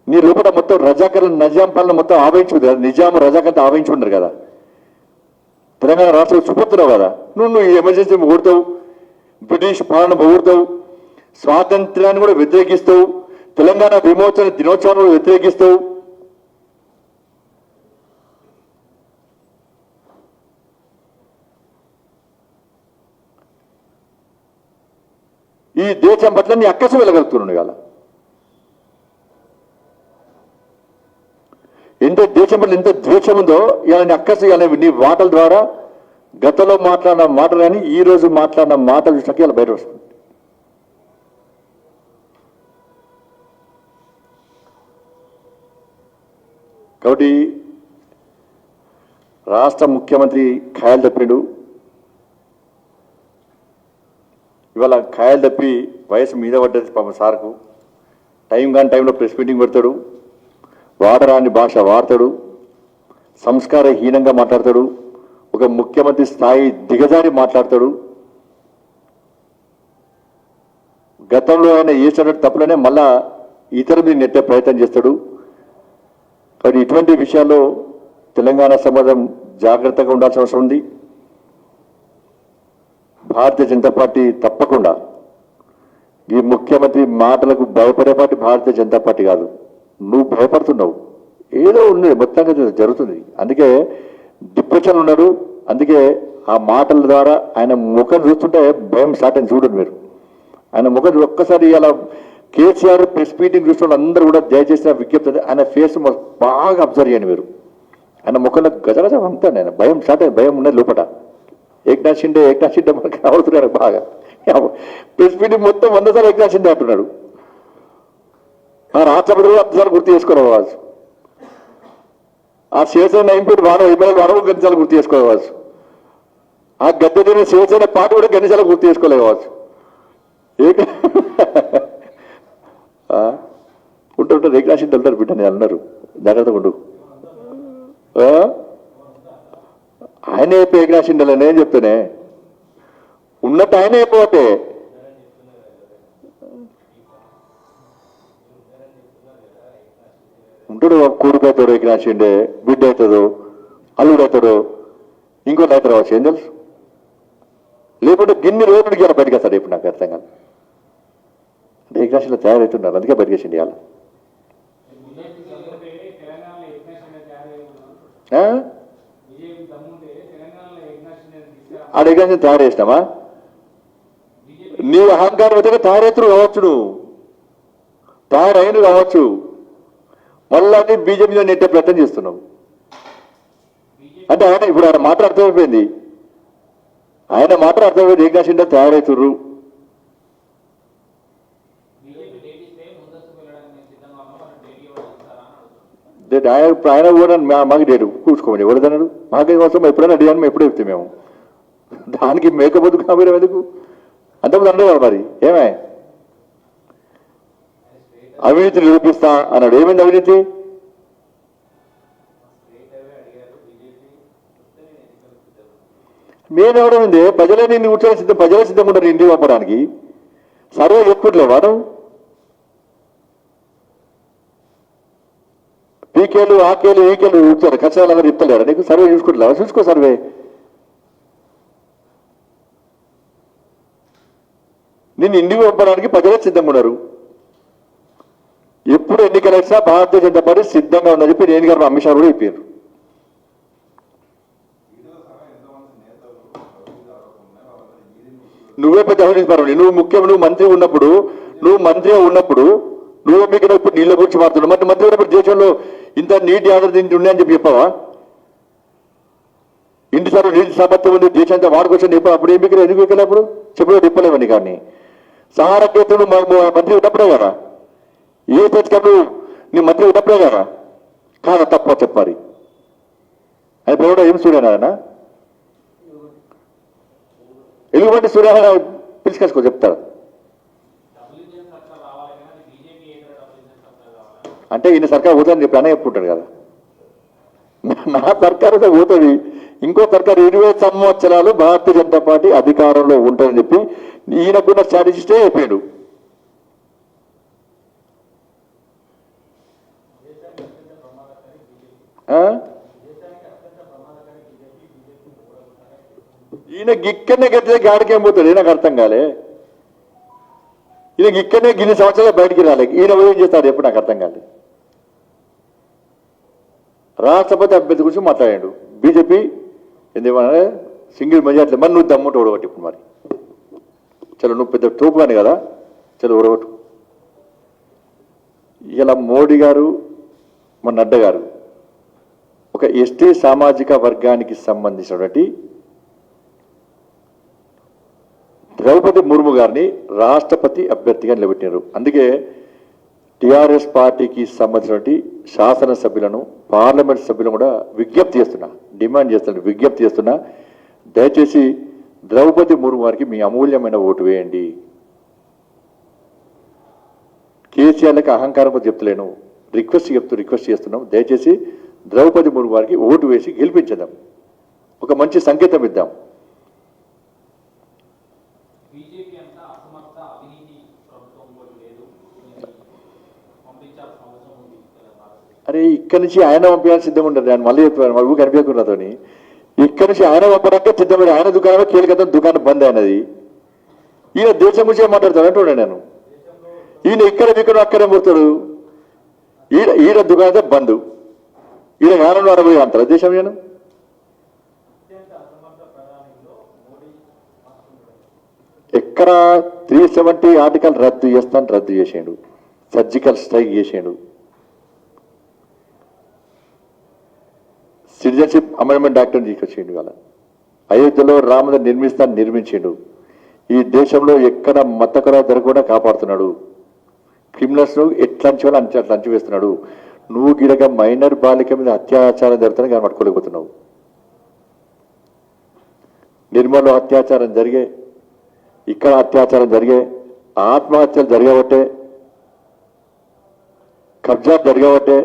నీ లోపల మొత్తం రజాకర్ల నిజాం పాలన మొత్తం ఆవహించుకుంది కదా, నిజాం రజాకర్తో ఆవహించుకుంటారు కదా, తెలంగాణ రాష్ట్రం చూపుతున్నావు కదా. నువ్వు ఈ ఎమర్జెన్సీ పొగుడుతావు, బ్రిటిష్ పాలన పొగుడుతావు, స్వాతంత్ర్యాన్ని కూడా వ్యతిరేకిస్తావు, తెలంగాణ విమోచన దినోత్సవాన్ని కూడా వ్యతిరేకిస్తావు. ఈ దేశం పట్ల నీ అక్కసు వెళ్ళగలుగుతున్నాను ఇవాళ. ఎంత దేశం పట్ల ఎంత ద్వేషం ఉందో ఇవాళ నీ అక్కసు, ఇవాళ నీ మాటల ద్వారా గతంలో మాట్లాడిన మాటలు కానీ ఈ రోజు మాట్లాడిన మాటలు చూసినాక ఇలా బయట వస్తుంది. కాబట్టి రాష్ట్ర ముఖ్యమంత్రి ఖాయాలు తప్పిండు. ఇవాళ ఖాయాలు తప్పి వయసు మీద పడ్డది పాపం సార్కు. టైం కాని టైంలో ప్రెస్ మీటింగ్ పెడతాడు, వాడరాని భాష వాడతాడు, సంస్కారహీనంగా మాట్లాడతాడు, ఒక ముఖ్యమంత్రి స్థాయి దిగజారి మాట్లాడతాడు. గతంలో ఆయన చేసినటువంటి తప్పులనే మళ్ళా ఇతరులు నెట్టే ప్రయత్నం చేస్తాడు. కాబట్టి ఇటువంటి విషయాల్లో తెలంగాణ సమాజం జాగ్రత్తగా ఉండాల్సిన అవసరం ఉంది. భారతీయ జనతా పార్టీ తప్పకుండా ఈ ముఖ్యమంత్రి మాటలకు భయపడే పార్టీ భారతీయ జనతా పార్టీ కాదు. నువ్వు భయపడుతున్నావు, ఏదో ఉన్నది మొత్తంగా జరుగుతుంది. అందుకే డిప్రెషన్ ఉన్నాడు, అందుకే ఆ మాటల ద్వారా ఆయన ముఖం చూస్తుంటే భయం స్టార్ట్ అని చూడండి మీరు. ఆయన ముఖం ఒక్కసారి అలా కేసీఆర్ ప్రెస్ మీటింగ్ చూసిన అందరూ కూడా దయచేసిన విజ్ఞప్తి అంటే ఆయన ఫేస్ బాగా అబ్జర్వ్ చేయండి మీరు. ఆయన ముఖంలో గజగజ పంపుతాడు ఆయన, భయం స్టార్ట్ అయింది, భయం ఉన్నది లోపల. ఏకనాథ్ షిండే మనకి అవుతున్నాడు బాగా. ప్రెస్ మీటింగ్ మొత్తం 100 సార్లు ఏకనాథ్ షిండే అంటున్నాడు. ఆ రాష్ట్రపతి కూడా 100 సార్లు గుర్తు చేసుకోవాలి. ఆ శివసేన ఎంపీ వారం గంటసార్లు గుర్తు చేసుకోవచ్చు. ఆ గద్దె శివసేన పార్టీ కూడా గంటసార్లు గుర్తు చేసుకోలేవచ్చు. ఉంటుంటారు ఏకనాథ్ షిండే వెళ్తారు బిడ్డ నేను అన్నారు, జాగ్రత్తగా ఉండు. ఆయన అయిపోయి ఏకనాథ్ షిండే నేను చెప్తానే ఉన్నట్టు ఆయన అయిపోతే ఉంటాడు. కొడుకు అవుతాడు ఏకనాథ్ షిండే, బిడ్డ అవుతాడు, అల్లుడు అవుతాడు, ఇంకోటి అవుతారు రావచ్చు. ఏం తెలుసు? లేకుంటే గిన్నె రోజులకి ఇలా బయటకు వస్తాడు. ఇప్పుడు నాకు అర్థం కాదు. అంటే ఏకనాథ్ షిండే తయారవుతున్నారు, అందుకే బయటకేసిండి ఇవాళ. ఆడ ఏకనాథ్ షిండే తయారు చేసినామా? నీ అహంకారం అయితే తయారైతులు కావచ్చు, నువ్వు తయారైన కావచ్చు, మళ్ళా బీజేపీ మీద నెట్టే ప్రయత్నం చేస్తున్నావు. అంటే ఆయన ఇప్పుడు ఆయన మాట అర్థమైపోయింది, ఆయన మాట అర్థమైపోయింది. ఏకనాథ్ షిండే తయారవుతుర్రు. ఆయన కూడా మాకు డేటు కూర్చుకోమని ఎవరిదన్నాడు? మాకే కోసం ఎప్పుడైనా అడిగాను, మేము ఎప్పుడూ చెప్తాం మేము. దానికి మేకపోతు కాబట్టి ఎందుకు అంతకుముందు అన్నారు కదా. మరి ఏమే అవినీతి నిరూపిస్తా అన్నాడు. ఏమైంది అవినీతి? మేమెవడం ఉంది? ప్రజలే నిన్ను కూర్చొని సిద్ధం, ప్రజలే సిద్ధంగా ఉంటారు ఇంటికి పంపడానికి. సర్వే చెప్పుకుంటలే వాడు. పీకేలు ఆకేలు ఈకేలు కూర్చోరు, కష్టాలు అందరూ చెప్తలేరా నీకు? సర్వే చూసుకుంటలేవా? చూసుకో సర్వే. నిన్ను ఇంటికి పంపడానికి ప్రజలే సిద్ధంగా ఉన్నారు. ఎప్పుడు ఎన్నికలు వచ్చినా భారతీయ జనతా పార్టీ సిద్ధంగా ఉందని చెప్పి నేను గారు అమిత్ షా కూడా చెప్పారు. నువ్వే పెద్ద అవినీతి పరవు. నువ్వు ముఖ్యం, నువ్వు మంత్రి ఉన్నప్పుడు, నువ్వే మీకు ఇప్పుడు నీళ్ళ గురించి మారుతున్నావు. మరి మంత్రి ఉన్నప్పుడు దేశంలో ఇంత నీటి ఆధార ఉన్నాయని చెప్పి చెప్పావా? ఇంటి సార్లు నీటి సామర్థ్యం ఉంది, దేశంతో వాడుకోవచ్చని చెప్పావు. అప్పుడు ఏం మీకు ఎందుకు ఎక్కలేప్పుడు చెప్పలేదు, చెప్పలేవని. కానీ సహారా కేంద్రంలో మంత్రి ఉన్నప్పుడే కదా, ఏ పథకంలో నీ మంత్రి ఉన్నప్పుడే కదా. కాదా తప్ప చెప్పాలి. ఆయన పేరు ఏం సూర్యనారాయణ, ఎలుగుబంటి సూర్యనారాయణ పిలుచుకేసుకో చెప్తారు. అంటే ఈయన సర్కారు పోతుందని చెప్పి అనే చెప్పుకుంటాడు కదా. నా సర్కారు పోతుంది, ఇంకో సర్కారు 20 సంవత్సరాలు భారతీయ జనతా పార్టీ అధికారంలో ఉంటుందని చెప్పి ఈయనకున్న స్ట్రాటజిస్టే చెప్పాడు. ఈయన గిక్కనే గట్టితే గాడికేం పోతాడు? నాకు అర్థం కాలే. ఈయనకి ఇక్కడనే గిన్ని సంవత్సరాలు బయటికి రాలేదు. ఈయన ఏం చేస్తాడు ఎప్పుడు నాకు అర్థం కాలేదు. రాష్ట్రపతి అభ్యర్థి గురించి మాట్లాడాడు. బీజేపీ ఎందుకంటే సింగిల్ మెజార్టీ. మరి నువ్వు దమ్ముంటే ఓడగొట్టు. ఇప్పుడు మరి చలో నువ్వు పెద్ద తోపు కానీ కదా, చలో ఓడగొట్టు. ఇలా మోడీ గారు, మన నడ్డా గారు ఒక ఎస్టీ సామాజిక వర్గానికి సంబంధించినటువంటి ద్రౌపది ముర్ము గారిని రాష్ట్రపతి అభ్యర్థిగా నిలబెట్టారు. అందుకే టీఆర్ఎస్ పార్టీకి సంబంధించినటువంటి శాసనసభ్యులను, పార్లమెంట్ సభ్యులను కూడా డిమాండ్ చేస్తున్నా, దయచేసి ద్రౌపది ముర్ము గారికి మీ అమూల్యమైన ఓటు వేయండి. కేసీఆర్లకు అహంకారం చెప్తలేను, రిక్వెస్ట్ చేస్తున్నాం. దయచేసి ద్రౌపది ముర్ము గారికి ఓటు వేసి గెలిపించేద్దాం, ఒక మంచి సంకేతం ఇద్దాం. అరే ఇక్కడి నుంచి ఆయన పంపించాలని సిద్ధంగా ఉంటుంది. ఆయన మళ్ళీ చెప్పాను, మా ఊరికి అనిపించకున్నతోని ఇక్కడి నుంచి ఆయన పంపడానికి సిద్ధపడి, ఆయన దుకాణమే కీలకతం, దుకాణం బంద్ అయినది. ఈయన దేశం గురించి మాట్లాడతాడు అంటున్నా నేను. ఈయన ఇక్కడ అక్కడే పోతాడు. ఈడ దుకాణం బంద్, ఈయన యానం అరవై అంటారు దేశం. నేను ఎక్కడ 370 ఆర్టికల్ రద్దు చేస్తాను రద్దు చేసాడు, సర్జికల్ స్ట్రైక్ చేసాడు, సిటిజన్షిప్ అమెండ్మెంట్ యాక్ట్ తీసుకొచ్చిండు. ఇవాళ అయోధ్యలో రామని నిర్మించిండు. ఈ దేశంలో ఎక్కడ మతకర జరగకుండా కాపాడుతున్నాడు. క్రిమినల్స్ను ఎట్లంచి వాళ్ళు అట్లా అంచివేస్తున్నాడు. నువ్వు గిడగా మైనర్ బాలిక మీద అత్యాచారం జరుగుతుంది కానీ పట్టుకోలేకపోతున్నావు. నిర్మల్లో అత్యాచారం జరిగే, ఇక్కడ అత్యాచారం జరిగే, ఆత్మహత్యలు జరగబట్టే, కబ్జా జరగబట్టే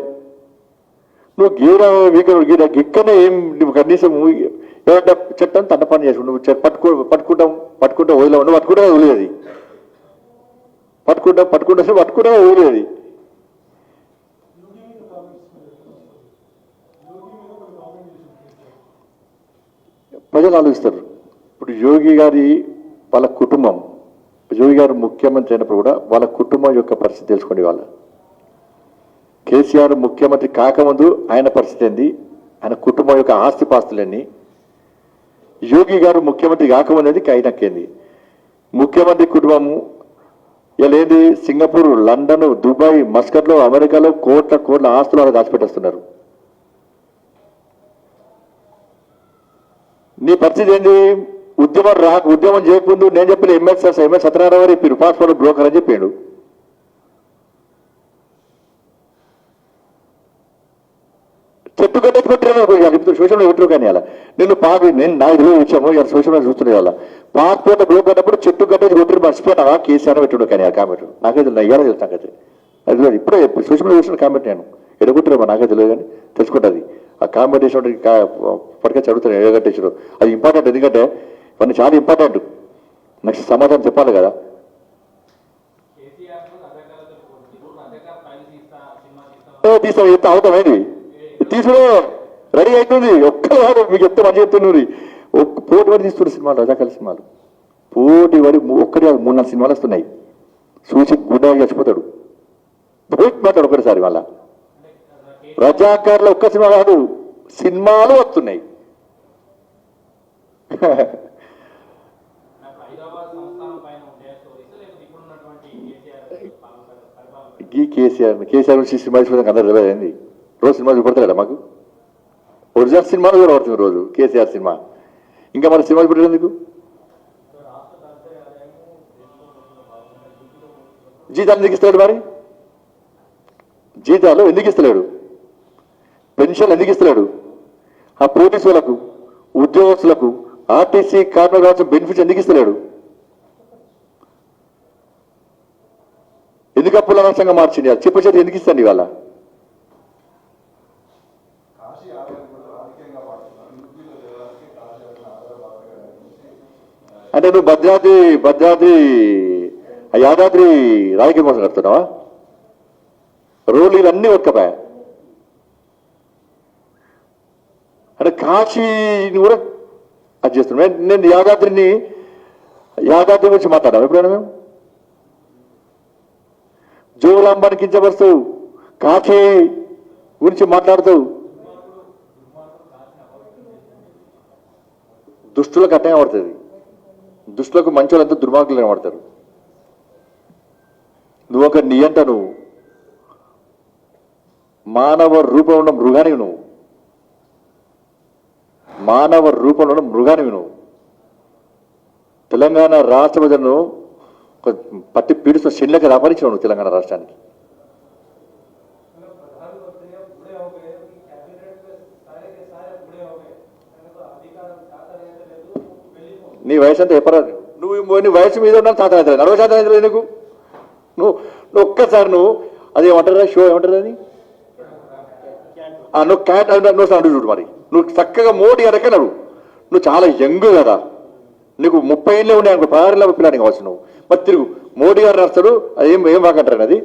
నువ్వు గీడ ఇక్కడనే ఏం నువ్వు కనీసం ఏమంటే చట్టం తన పని చేసుకుంటు నువ్వు పట్టుకుంటా వదిలేవు. నువ్వు పట్టుకుంటా వదిలేది, పట్టుకుంటా వదిలేది. ప్రజలు ఆలోచిస్తారు. ఇప్పుడు యోగి గారి వాళ్ళ కుటుంబం, యోగి గారు ముఖ్యమంత్రి అయినప్పుడు కూడా వాళ్ళ కుటుంబం యొక్క పరిస్థితి తెలుసుకోండి. వాళ్ళ కేసీఆర్ ముఖ్యమంత్రి కాకముందు ఆయన పరిస్థితి ఏంది, ఆయన కుటుంబం యొక్క ఆస్తిపాస్తులన్నీ, యోగి గారు ముఖ్యమంత్రి కాకముందు ఆయనకేంది, ముఖ్యమంత్రి కుటుంబము ఇలా ఏంది, సింగపూర్, లండన్, దుబాయ్, మస్కట్లో, అమెరికాలో కోట్ల ఆస్తులు అలా దాచిపెట్టేస్తున్నారు. నీ పరిస్థితి ఏంది? ఉద్యమం చేయకముందు నేను చెప్పిన ఎంఎస్ సత్యనారాయణ గారు చెప్పారు పాస్పోర్ట్ బ్రోకర్ అని చెప్పాడు. చెట్టు కట్టేసి పెట్టాను ఇప్పుడు సోషల్ మీడియా పెట్టరు. కానీ అలా నేను నాకు తెలియదు విషయము ఇలా సోషల్ మీడియా చూస్తున్నాయి. అలా పాస్పోర్ట్ బ్రోకర్ అన్నప్పుడు చెట్టు కట్టేసి కొట్టి మర్చిపోయినా కేసీఆర్ పెట్టాడు. కానీ ఆ కామెంట్ నాకే తెలియదు, ఇవాళ తెలుసు నాకైతే అది తెలియదు. ఇప్పుడే సోషల్ మీడియా చూసిన కామెంట్ నేను ఎడగొట్టారు నాకే తెలియదు కానీ తెలుసుకుంటుంది. ఆ కాంపిటీషన్ పట్టుకే చదువుతాను ఎడగట్టేసారు. అది ఇంపార్టెంట్, ఎందుకంటే ఇవన్నీ చాలా ఇంపార్టెంట్. నెక్స్ట్ సమాధానం చెప్పాలి కదా. తీసాం ఎంత అవుతామేది తీసుడు రెడీ అవుతుంది. ఒక్కరు మీకు ఎంత మంచి చెప్తున్నారు. పోటీ పడి తీస్తున్నారు సినిమాలు, రజాకాల సినిమాలు పోటీ పడి ఒక్కటి 3-4 సినిమాలు వస్తున్నాయి. చూసి గుండె చచ్చిపోతాడు. పోటీ మాట్లాడు ఒకటిసారి. మళ్ళా రజాకార్లో ఒక్క సినిమా కాదు, సినిమాలు వస్తున్నాయి. ఈ కేసీఆర్ నుంచి సినిమా చూడడానికి అందరూ తెలియదండి. రోజు సినిమా చూపడతాడా మాకు? ఒరిజినల్ సినిమాలు కూడా పడుతుంది రోజు కేసీఆర్ సినిమా. ఇంకా మన సినిమాలు పెట్టేందుకు? జీతాలు ఎందుకు ఇస్తాడు? మరి జీతాలు ఎందుకు ఇస్తలేడు? పెన్షన్లు ఎందుకు ఇస్తలేడు? ఆ పోలీసులకు, ఉద్యోగస్తులకు, ఆర్టీసీ కార్మికులకు కావాల్సిన బెనిఫిట్స్ ఎందుకు ఇస్తలేడు? ఎందుకు అప్పుల నష్టంగా మార్చింది? చెప్పేది ఎందుకు ఇస్తాండి ఇవాళ? అంటే నువ్వు భద్రాద్రి యాదాద్రి రాజకీయ మోసం కడుతున్నావా? రోడ్లు ఇవన్నీ ఒక్కపా అంటే కాశీని కూడా అది చేస్తున్నాం. నేను యాదాద్రి గురించి మాట్లాడాను ఎప్పుడైనా మేము? జోగులాంబాని కించపరుస్తూ కాశీ గురించి మాట్లాడుతూ దుష్టులకు అట్టనే పడుతుంది. దుష్టులకు మంచి వాళ్ళంతా దుర్మార్గులు కనబడతారు. నువ్వు ఒక నియంట, నువ్వు మానవ రూపంలో ఉన్న మృగానివి, నువ్వు మానవ రూపంలో ఉన్న మృగానివి. నువ్వు తెలంగాణ రాష్ట్ర ప్రజలను పట్టి పీడిస్తున్న శనిలకి రాపరించావు నువ్వు తెలంగాణ రాష్ట్రానికి. నీ వయసు అంతా చెప్పరాదు. నీ వయసు మీద ఉన్న శాతం అవుతుంది, 40% అవుతుంది నీకు. నువ్వు ఒక్కసారి నువ్వు అది ఏమంటారా, షో ఏమంటారు అది, నువ్వు క్యాట్ నువ్వు అంటు చూడు. మరి నువ్వు చక్కగా మోడీ అనకే నువ్వు చాలా యంగ్ కదా, నీకు 30 ఏళ్ళే ఉండే అనుకో, 16 ఏళ్ళ పిల్లాడి కావచ్చు నువ్వు. మరి తిరుగు మోడీ గారు నడుస్తాడు, అది ఏం వాకంటారు, అది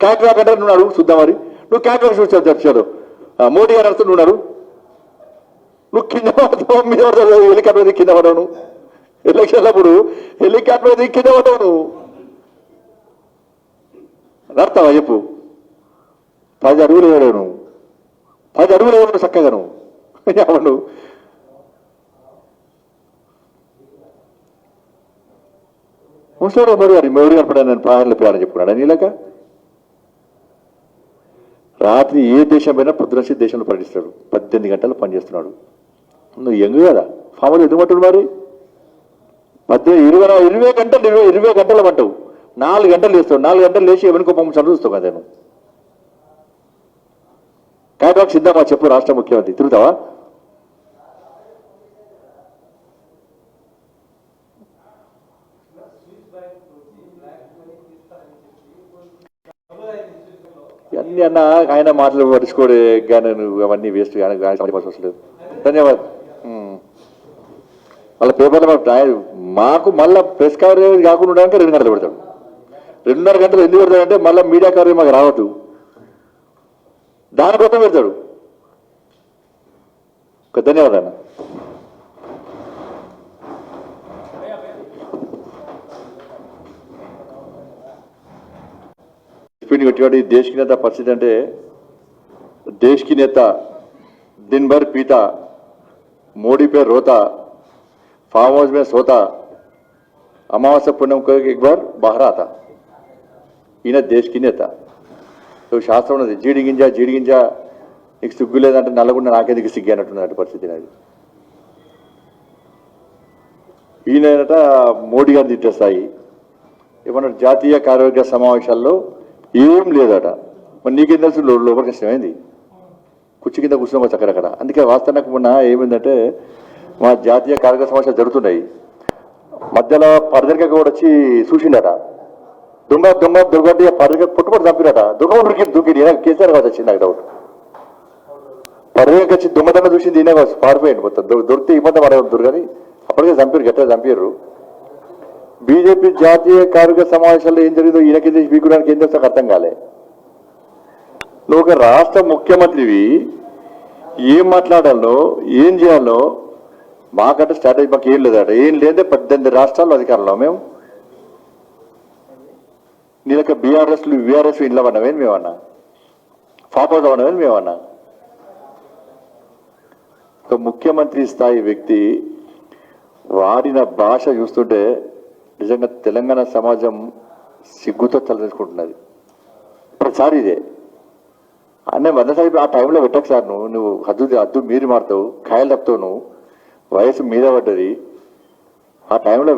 క్యాట్ వాక్ అంటారు. నువ్వు అడుగు చూద్దాం. మరి నువ్వు క్యాట్ వాక్ చూసావు, మోడీ గారు నడుస్తాడు, నువ్వు నడు. నువ్వు కింద పడతావు, మీద పడతావు, హెలికాప్టర్ కింద పడవు. నువ్వు ఎలక్షన్ అప్పుడు హెలికాప్టర్ కింద పడవు. నువ్వు నడతావా చెప్పు? 10 అడుగులు వేయలేవు నువ్వు, 10 అడుగులు వేయలేవు చక్కగా నువ్వు. నువ్వు ముసలాడు మోడీ గారు నేను ప్రాణాలు ప్రయాణం చెప్పుకున్నాడు నీలాక రాత్రి ఏ దేశం పైన పొద్దునసి దేశంలో పర్యటిస్తాడు 18 గంటలు పనిచేస్తున్నాడు నువ్వు ఎంగు కదా ఫామ్లో ఎందుకు మరి 20 గంటలు పట్టవు 4 గంటలు లేస్తావు 4 గంటలు లేచి ఎవరికో పంపించాలని చూస్తావు కదా నువ్వు కాయటాకు సిద్ధమా చెప్పు రాష్ట్ర ముఖ్యమంత్రి తిరుగుతావా అన్ని అన్న ఆయన మాటలు పట్టించుకోడే కానీ నువ్వు అవన్నీ వేస్ట్ కానీ వస్తలేదు ధన్యవాదాలు వాళ్ళ పేపర్లో మాకు మళ్ళీ ప్రెస్ కవరేజ్ కాకుండా ఉండడానికి 2 గంటలు పెడతాడు 2.5 గంటలు ఎందుకు పెడతాడంటే మళ్ళీ మీడియా కవరేజ్ మాకు రావద్దు దానికోసం పెడతాడు ధన్యవాదాలు అన్న देश की नेता परिस्थिति అంటే देश की नेता दिन भर पीता मोदी पे रोता फार्म हाउस में सोता अमावस्या पुण्यम को एक बार बाहर आता ఈయన देश की नेता तो శాస్త్రం ఉన్నది జీడి గింజ నీకు సిగ్గు లేదంటే నల్లగుండ నాకెందుకు సిగ్గు అన్నట్టున్నట్టు పరిస్థితి అది ఈయనట మోడీ గారిని తిట్టేస్తాయి ఏమన్నా జాతీయ కార్యవర్గ సమావేశాల్లో ఏం లేదట మరి నీకేం తెలుసు లోపలికి ఇష్టమైంది కుర్చీ కింద కూర్చున్నాం అక్కడక్కడ అందుకే వాస్తవానికి మొన్న ఏమైందంటే మా జాతీయ కార్యవర్గ సమావేశాలు జరుగుతున్నాయి మధ్యలో పరదరిక కూడా వచ్చి చూసిండట దొంగ పరదరిక పుట్టుబడి చంపిరట దూకిడి కేసీఆర్ కావచ్చు వచ్చింది నాకు డౌట్ పరదరిక వచ్చి దొంగ చూసింది ఈయన పారిపోయింది మొత్తం దొరికితే ఇబ్బంది పడగలుగుతారు కానీ అప్పటికే చంపారు గట్టిగా చంపారు బీజేపీ జాతీయ కార్యవర్గ సమావేశాల్లో ఏం జరిగిందో ఈయనకి వీకుడానికి ఏం చేస్తా అర్థం కాలే నువ్వు ఒక రాష్ట్ర ముఖ్యమంత్రివి ఏం మాట్లాడాలో ఏం చేయాలో మాకంటే స్ట్రాటజీ మాకు ఏం లేదట ఏం లేదే 18 రాష్ట్రాల్లో అధికారంలో మేము నీ యొక్క బీఆర్ఎస్లు వీఆర్ఎస్ ఇంట్లో పడినవేని మేమన్నా ఫాపోజ్ అవనవేని మేమన్నా ఒక ముఖ్యమంత్రి స్థాయి వ్యక్తి వాడిన భాష చూస్తుంటే నిజంగా తెలంగాణ సమాజం సిగ్గుతో తలదించుకుంటున్నది ప్రతిసారి ఇదే అన్నీ వందసారి ఆ టైంలో పెట్టకు సార్ నువ్వు హద్దు మీరు మారుతావు కాయలు తప్పుతావు నువ్వు వయసు మీద పడ్డది ఆ టైంలో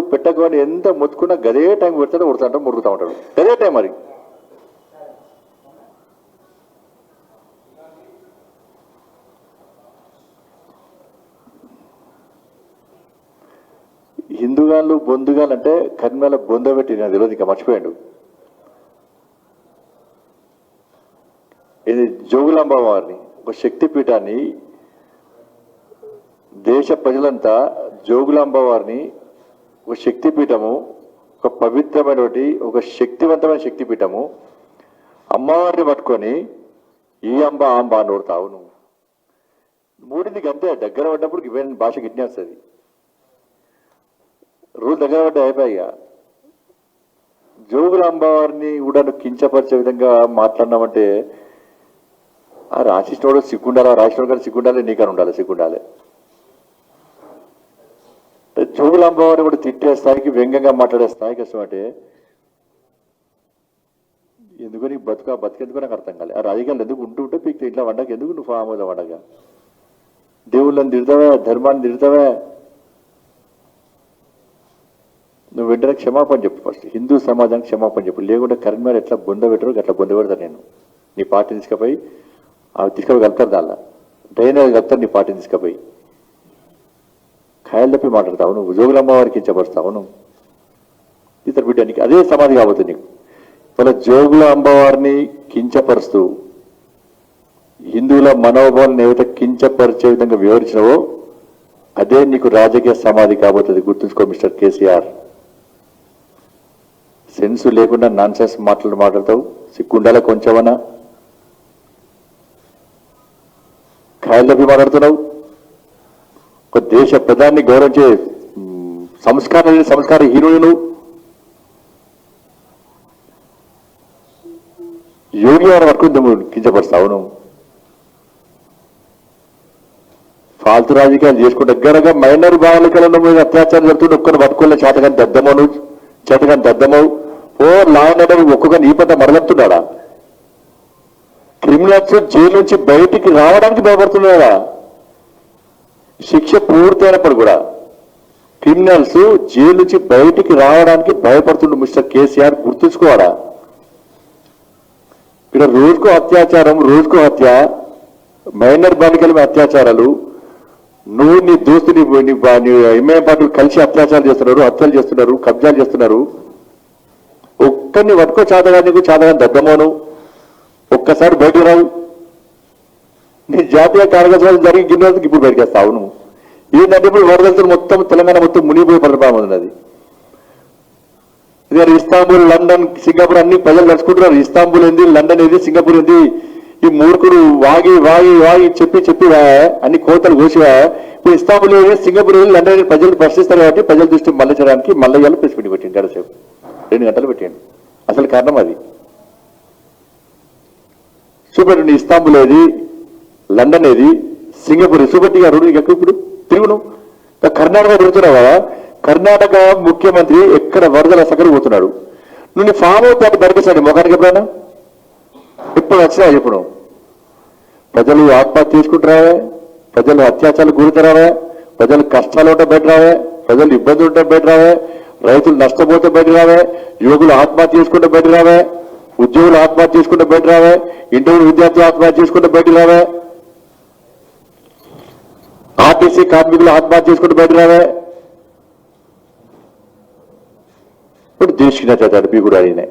పెట్టకు అని ఎంత మొత్తుకున్నా గదే టైం పెడతాడో ఉడతాంటాం మురుగుతూ ఉంటాడు గదే టైం మరి హిందుగాళ్ళు బొందుగాలు అంటే కర్మల బొంద పెట్టి నాకు తెలియదు ఇంకా మర్చిపోయాడు ఇది జోగులాంబ వారిని ఒక శక్తిపీఠాన్ని దేశ ప్రజలంతా జోగులాంబ వారిని ఒక శక్తిపీఠము ఒక పవిత్రమైనటువంటి ఒక శక్తివంతమైన శక్తిపీఠము అమ్మవారిని పట్టుకొని ఈ అంబ ఆంబ అని కొడతావు నువ్వు మూడింటికి అంతే దగ్గర పడ్డప్పుడు ఇవన్నీ భాష గిట్నేస్తుంది రోజు దగ్గర పడ్డ అయిపోయాయిగా జోగులాంబ వారిని కూడా కించపరిచే విధంగా మాట్లాడినామంటే ఆ రాసినోడు సిగ్గుండాలి రాసినోడు గారు సిగ్గుండాలి నీకని ఉండాలి సిగ్గుండాలి జోగులాంబ వారిని కూడా తిట్టే స్థాయికి వ్యంగ్యంగా మాట్లాడే స్థాయికి వస్తామంటే ఎందుకు నీకు బతికెందుకు నాకు అర్థం కాలే ఆ రాజకీయాలు ఎందుకు ఉంటే పీక్ ఇట్లా వండక ఎందుకు నువ్వు ఫామ్ వండగా దేవుళ్ళని తిడతావా ధర్మాన్ని తిడతావా నువ్వు వెంటనే క్షమాపణ చెప్పు ఫస్ట్ హిందూ సమాజానికి క్షమాపణ చెప్పు లేకుంటే కరీంనగర్ ఎట్లా బొంద పెట్టరు అట్లా బొంద పెడతాను నేను నీ పార్టీని తీసుకుపోయి అవి తీసుకుపోయి కలుపుతారు దానిలో డ్రైనేజ్ కలుపుతారు నీ పార్టీని తీసుకుపోయి ఖాయాలు తప్పి మాట్లాడతావు నువ్వు జోగులాంబ వారికి ఇచ్చపరుస్తావు నువ్వు ఇతర బిడ్డానికి అదే సమాధి కాబోతుంది నీకు వాళ్ళ జోగులాంబ వారిని కించపరుస్తూ హిందువుల మనోభావాలను ఏవైతే కించపరిచే విధంగా వివరించినవో అదే నీకు రాజకీయ సమాధి కాబోతుంది గుర్తుంచుకో మిస్టర్ కేసీఆర్ సెన్సు లేకుండా నాన్ సెన్స్ మాట్లాడతావు సిగ్గుండాల కొంచెమన్నా ఖాయాలు తప్పి మాట్లాడుతున్నావు ఒక దేశ ప్రధాన్ని గౌరవించే సంస్కార హీరోయిను యోగి వారి వరకు కించపరుస్తావు నువ్వు ఫాల్తు రాజకీయాలు చేసుకుంటే దగ్గరగా మైనర్ బాలికలను మీద అత్యాచారం జరుగుతుంటే ఒక్కరు పట్టుకోలే చేతగాని దద్దమ్మను చేతగాని దద్దమవు ఓ లా అండ్ ఆర్డర్ ఒక్కొక్క నీ పట్ల మరలెత్తున్నాడా? క్రిమినల్స్ జైలు నుంచి బయటికి రావడానికి భయపడుతున్నాడా? శిక్ష పూర్తయినప్పుడు కూడా క్రిమినల్స్ జైలు నుంచి బయటికి రావడానికి భయపడుతుండు మిస్టర్ కేసీఆర్, గుర్తుంచుకోవాలా? ఇక్కడ రోజుకో అత్యాచారం, రోజుకో హత్య, మైనర్ బాలికల మీద అత్యాచారాలు, నువ్వు నీ దోస్తుని ఎంఏ పార్టీలు కలిసి అత్యాచారాలు చేస్తున్నారు, హత్యలు చేస్తున్నారు, కబ్జాలు చేస్తున్నారు. ఒక్కరిని పట్టుకో చాతగాని దద్దమోను, ఒక్కసారి బయటకు రావు. నీ జాతీయ కార్యక్రమాలు జరిగి గిన్నెలకు ఇప్పుడు బయటకు వస్తావు. నువ్వు ఏంటంటే ఇప్పుడు వరదలతో మొత్తం తెలంగాణ మొత్తం మునిగిపోయే పరిణామం ఉన్నది. ఇదే ఇస్తాంబుల్, లండన్, సింగపూర్ అన్ని ప్రజలు నడుచుకుంటున్నారు. ఇస్తాంబుల్ ఏంది, లండన్ ఏంది, సింగపూర్ ఏంది? ఈ మూర్ఖుడు వాగి వాగి వాగి చెప్పి అన్ని కోతలు కోసివా. ఇప్పుడు ఇస్తాంబుల్ ఏది, సింగపూర్ ఏది, లండన్ ప్రజలు ప్రశ్నిస్తారు కాబట్టి ప్రజల దృష్టి మళ్ళించడానికి మళ్ళీ ప్రెస్ మీటింగ్ పెట్టింది. గడసేపు 2 గంటలు పెట్టండి. అసలు కారణం అది. చూపెట్టండి, ఇస్తాంబుల్ ఏది, లండన్ ఏది, సింగపూర్ చూపెట్టి గారు ఎక్కడ ఇప్పుడు తిరుగును. కర్ణాటక తిరుగుతున్నావు కదా, కర్ణాటక ముఖ్యమంత్రి ఎక్కడ వరదల సగరు పోతున్నాడు. నువ్వు ఫామ్ అవుట్ దొరికేసాడు మొఖానికి ఎప్పుడైనా? ఇప్పుడు వచ్చినా ఇప్పుడు ప్రజలు ఆత్మహత్య చేసుకుంటున్నావే, ప్రజలు అత్యాచారాలు గురితరావే, ప్రజలు కష్టాలు ఉంటే బయట రావే, ప్రజలు ఇబ్బందులు ఉంటే బయట రావే, రైతులు నష్టపోతే బయట రావే, యువకులు ఆత్మహత్య చేసుకుంటే బయట రావే, ఉద్యోగులు ఆత్మహత్య చేసుకుంటే బయట రావే, ఇంటర్వ్యూ విద్యార్థులు ఆత్మహత్య చేసుకుంటే బయట రావే, ఆర్టీసీ కార్మికులు ఆత్మహత్య చేసుకుంటే బయట రావే. ఇప్పుడు దేశీయతాడు మీ కూడా ఆయన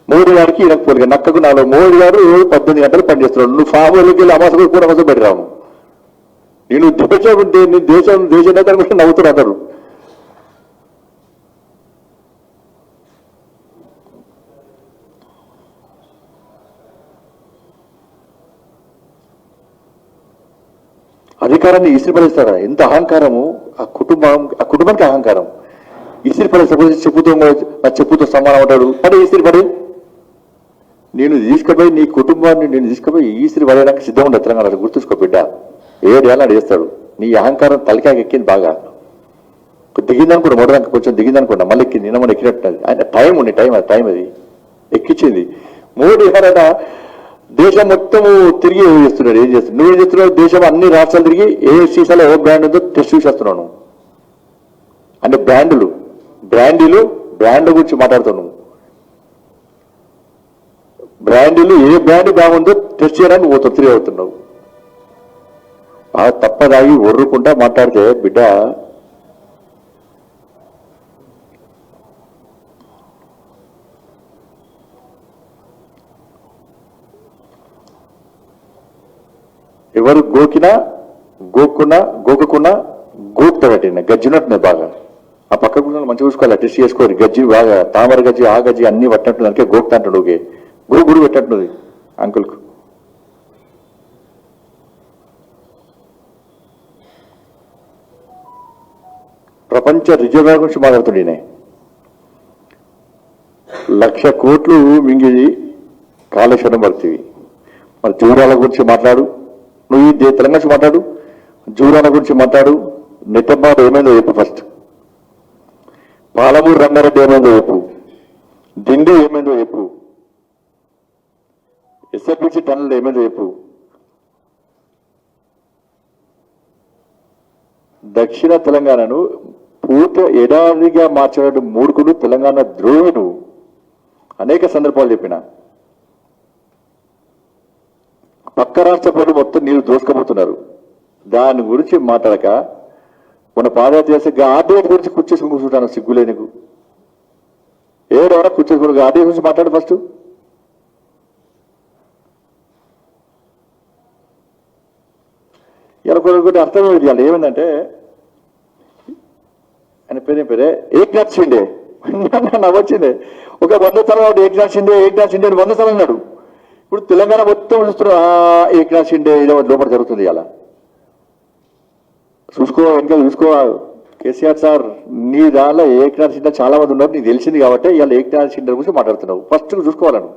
మోడీ గారికి ఈయనకు పోలిగా నక్కకు నాలో మోడీ గారు 18 గంటలు పనిచేస్తున్నాడు. నువ్వు ఫామ్లోకి వెళ్ళి అమాసకు కూడా అమాసం బయట రావు. నేను దేశం నేత కూడా నవ్వుతున్నా అందరు. అధికారాన్ని ఇసిరిపడేస్తారా? ఎంత అహంకారము! ఆ కుటుంబానికి అహంకారం. ఇసిరిపడేస్తా చెప్పుతో సమానం అంటాడు. పడే ఇసిరిపడి నేను తీసుకుపోయి నీ కుటుంబాన్ని నేను తీసుకుపోయి ఈసిరి పడేయడానికి సిద్ధం ఉండదు తెలంగాణ. గుర్తుంచుకో బిడ్డ, 7 ఏళ్ళ వేస్తాడు. నీ అహంకారం తలకాయ ఎక్కింది బాగా. దిగిందనుకున్నా మొదడానికి కొంచెం దిగిందనుకున్నా, మళ్ళీ ఎక్కింది. నిన్న మన ఎక్కినట్టున్నది. ఆయన టైం ఉంది, టైం అది ఎక్కించింది. మోడీ ఎవరైనా దేశం మొత్తం తిరిగి చేస్తున్నాడు. ఏం చేస్తున్నాడు? నువ్వేం చేస్తున్నావు? దేశం అన్ని రాష్ట్రాలు తిరిగి ఏ సీసాలో ఏ బ్రాండ్ ఉందో టెస్ట్ చూసేస్తున్నావు. అంటే బ్రాండ్ గురించి మాట్లాడుతున్నావు. బ్రాండ్లు ఏ బ్రాండ్ బాగుందో టెస్ట్ చేయడానికి తిరిగి అవుతున్నావు. ఆ తప్పదాగి ఒర్రుకుంటా మాట్లాడితే బిడ్డ ఎవరు గోకున్నా గోకుతాడట. గజ్జినట్టున్నాయి బాగా. ఆ పక్కకు మంచిగా చూసుకోవాలి, టెస్ట్ చేసుకోవాలి. గజ్జి బాగా తామర గజ్జి, ఆ గజ్జి అన్ని పట్టినట్టు అందుకే గోకుతా అంటాడు. ఓకే, గుడి పెట్టినట్టున్నది అంకుల్కు. ప్రపంచ రిజర్వ్ బ్యాంక్ గురించి మాట్లాడుతుండే 1,00,000 కోట్లు మింగి కాళేశ్వరం పడుతుంది. మరి జూరాల గురించి మాట్లాడు, నువ్వు ఈ తెలంగాణ గురించి మాట్లాడు, జూరాల గురించి మాట్లాడు. నెట్టబాబు ఏమైందో చెప్పు ఫస్ట్. పాలమూరు రంగారెడ్డి ఏమైందో చెప్పు. దిండి ఏమైందో చెప్పు. ఎస్ఆర్పిసి టన్నులు ఏమైందో చెప్పు. దక్షిణ తెలంగాణను పూర్తి ఎడారిగా మార్చాడు మూడుకుడు తెలంగాణ ద్రోహుడు. అనేక సందర్భాలు చెప్పిన. పక్క రాష్ట్ర ప్రజలు మొత్తం నీరు దోసుకపోతున్నారు. దాని గురించి మాట్లాడక మన పాదయాత్ర చేస్తే ఆర్డీఎస్ గురించి కూర్చేసుకుని కూర్చుంటాను. సిగ్గులే నీకు. ఏడవరా కూర్చేసుకుని ఆర్డీఎస్ గురించి మాట్లాడు ఫస్ట్. ఇలా కొన్ని అర్థం చేయాలి. ఏమైందంటే ఆయన పేరే ఏక్నాథ్ షిండే నవ్వొచ్చిందే. ఒక 100 సార్లు ఏక్నాథ్ షిండే అని 100 సార్లు అన్నాడు. ఇప్పుడు తెలంగాణ మొత్తం చూస్తున్నా ఏక్నాథ్ షిండే ఏదో లోపల జరుగుతుంది. అలా చూసుకో, వెనక చూసుకో. కేసీఆర్ సార్, నీ దానిలో ఏక్నాథ్ షిండే చాలా మంది ఉన్నారు, నీకు తెలిసింది కాబట్టి ఇవాళ ఏక్నాథ్ షిండే గురించి మాట్లాడుతున్నావు. ఫస్ట్ చూసుకోవాలను.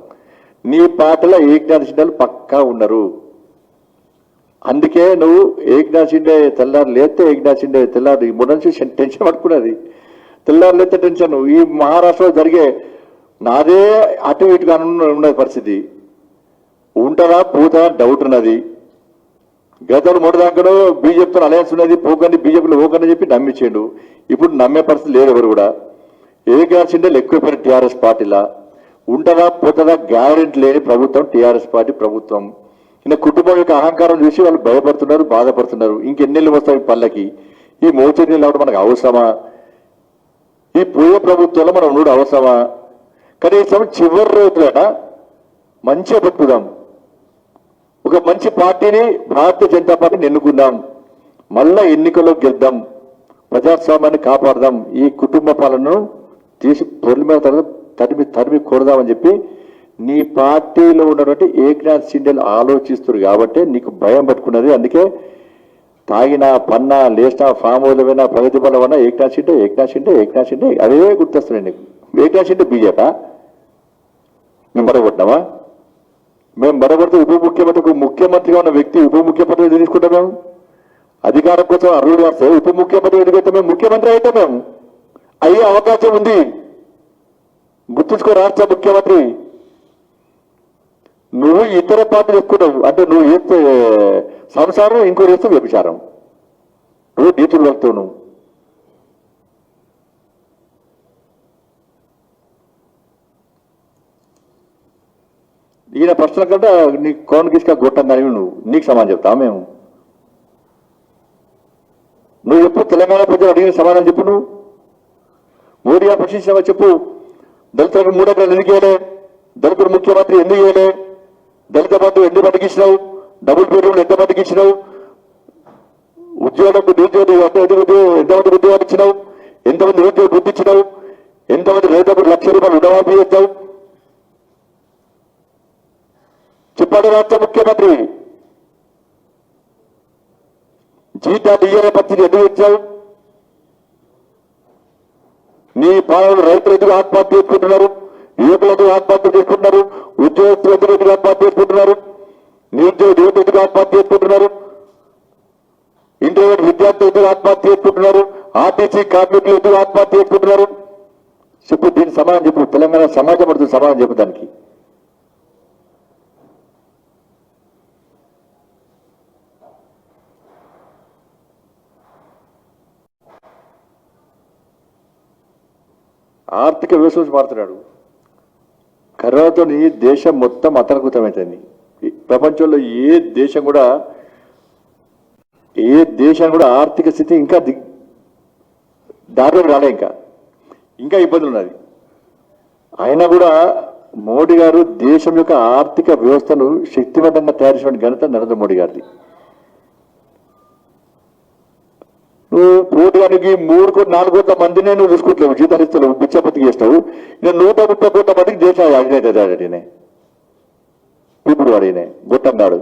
నీ పార్టీలో ఏక్నాథ్ షిండేలు పక్కా ఉన్నారు. అందుకే నువ్వు ఏక్నాథ్ షిండే తెల్లారు లేస్తే ఏక్నాథ్ షిండే తెల్లారు మొన్న నుంచి టెన్షన్ పట్టుకున్నది. తెల్లారులైతే టెన్షన్. ఈ మహారాష్ట్రలో జరిగే నాదే అటు ఇటుగా ఉన్నది పరిస్థితి. ఉంటుందా పోతుందా డౌట్ ఉన్నది. గతంలో మూడు దాకా బీజేపీతో అలయన్స్ ఉన్నది, పోకండి బీజేపీలో పోకండి చెప్పి నమ్మించిండు. ఇప్పుడు నమ్మే పరిస్థితి లేదు ఎవరు కూడా. ఏకనాథ్ షిండే ఎక్కువైపోయిన టీఆర్ఎస్ పార్టీలా. ఉంటుందా పోతుందా గ్యారెంటీ లేని ప్రభుత్వం టీఆర్ఎస్ పార్టీ ప్రభుత్వం. ఇంకా కుటుంబం యొక్క అహంకారం చూసి వాళ్ళు భయపడుతున్నారు, బాధపడుతున్నారు. ఇంకెన్నెళ్ళు వస్తాయి పల్లకి. ఈ మోచేతి నీళ్ళు అవడం మనకు అవసరమా? ఈ పోయే ప్రభుత్వంలో మనం ఉండడం అవసరమా? కనీసం చివరి రోజులైనా మంచిగా బతుకుదాం. ఒక మంచి పార్టీని భారతీయ జనతా పార్టీని ఎన్నుకుందాం. మళ్ళా ఎన్నికల్లో గెలుద్దాం. ప్రజాస్వామ్యాన్ని కాపాడదాం. ఈ కుటుంబ పాలనను తీసి పొలి మీద తరిమి కొడదామని చెప్పి నీ పార్టీలో ఉన్నటువంటి ఏకనాథ్ షిండేలు ఆలోచిస్తున్నారు కాబట్టి నీకు భయం పట్టుకున్నది. అందుకే తాగినా పన్నా లేచినా ఫామ్ హౌస్ పోయినా ప్రగతి బలం అన్నా ఏకనాథ్ షిండే అదే గుర్తొస్తున్నాయి నీకు. ఏకనాథ్ షిండే బీజేపీ మేము మరగొట్టినామా? మేము మరగొడితే ముఖ్యమంత్రిగా ఉన్న వ్యక్తి ఉప ముఖ్యమంత్రి తీసుకుంటాం. మేము అధికారం కోసం అర్హుడు వస్తే ఉప ముఖ్యమంత్రి ఎదుగుతాం. మేము ముఖ్యమంత్రి అయితే మేము అయ్యే అవకాశం ఉంది. గుర్తుంచుకో రాష్ట్ర ముఖ్యమంత్రి. నువ్వు ఇతర పార్టీలు ఎక్కున్నావు అంటే నువ్వు చేస్తే సంసారం, ఇంకో చేస్తే వ్యభిచారం. నువ్వు నీతులు వెళ్తావు. నువ్వు ఈయన ప్రశ్నల కంటే నీ కోన్ కిసుక గొట్టం కానీ నీకు సమాధానం చెప్తావు మేము. నువ్వు ఎప్పుడు తెలంగాణ ప్రజలు అడిగిన సమాధానం చెప్పు. నువ్వు మోడీ ప్రశ్నించినావా చెప్పు. దళితులకు 3 ఎకరాలు ఎందుకు ఇవ్వలే? దళితులు ముఖ్యమంత్రి ఎందుకు ఇవ్వలే? దళిత బంధు ఎంతమందికి ఇచ్చినావు? డబుల్ బెడ్రూమ్లు ఎంతమందికి ఇచ్చినావు? ఉద్యోగులకు ఎంతమంది ఉద్యోగాలు ఇచ్చినావు? ఎంతమంది నిరుద్యోగ బుద్ధి ఇచ్చినావు? ఎంతమంది రైతులకు ₹1,00,000 రుణమాఫీ చేస్తావు? చెప్పాడు రాష్ట్ర ముఖ్యమంత్రి. జీతాలు ఇయ్యని పరిస్థితి ఎందుకు ఇచ్చావు? నీ పాలనలో రైతులు ఎందుకు ఆత్మహత్య చేసుకుంటున్నారు? యువకులు ఎందుకు ఆత్మహత్య చేసుకుంటున్నారు? ఉద్యోగస్తులు ఎందుకు ఆత్మహత్య చేసుకుంటున్నారు? నిరుద్యోగ యువత ఎందుకు ఆత్మహత్య చేసుకుంటున్నారు? ఇంటర్మీడియట్ విద్యార్థులు ఎందుకు ఆత్మహత్య చేసుకుంటున్నారు? ఆర్టీసీ కార్మికులు ఎందుకు ఆత్మహత్య చేసుకుంటున్నారు? చెప్పు. దీని సమాధానం చెప్పు. తెలంగాణ సమాజం పడుతుంది సమాధానం చెప్పు దానికి. ఆర్థిక వ్యవస్థ మారుతున్నాడు. కరోనాతో దేశం మొత్తం అతలకుతమైంది. ప్రపంచంలో ఏ దేశం కూడా ఆర్థిక స్థితి ఇంకా దారిలో రాలే. ఇంకా ఇబ్బందులు ఉన్నది. అయినా కూడా మోడీ గారు దేశం యొక్క ఆర్థిక వ్యవస్థను శక్తివంతంగా తయారు చేసిన ఘనత నరేంద్ర మోడీ గారిది. నువ్వు పోటీగానికి 3 కోట్ల 4 కోట్ల మందినే నువ్వు చూసుకుంటలేవు, జీతాలు ఇస్తలేవు, బిచ్చపత్తి చేస్తావు. నేను 130 కోట్ల మందికి దేశ అడిగినే ఇప్పుడు అడిగినే గుట్టన్నాడు.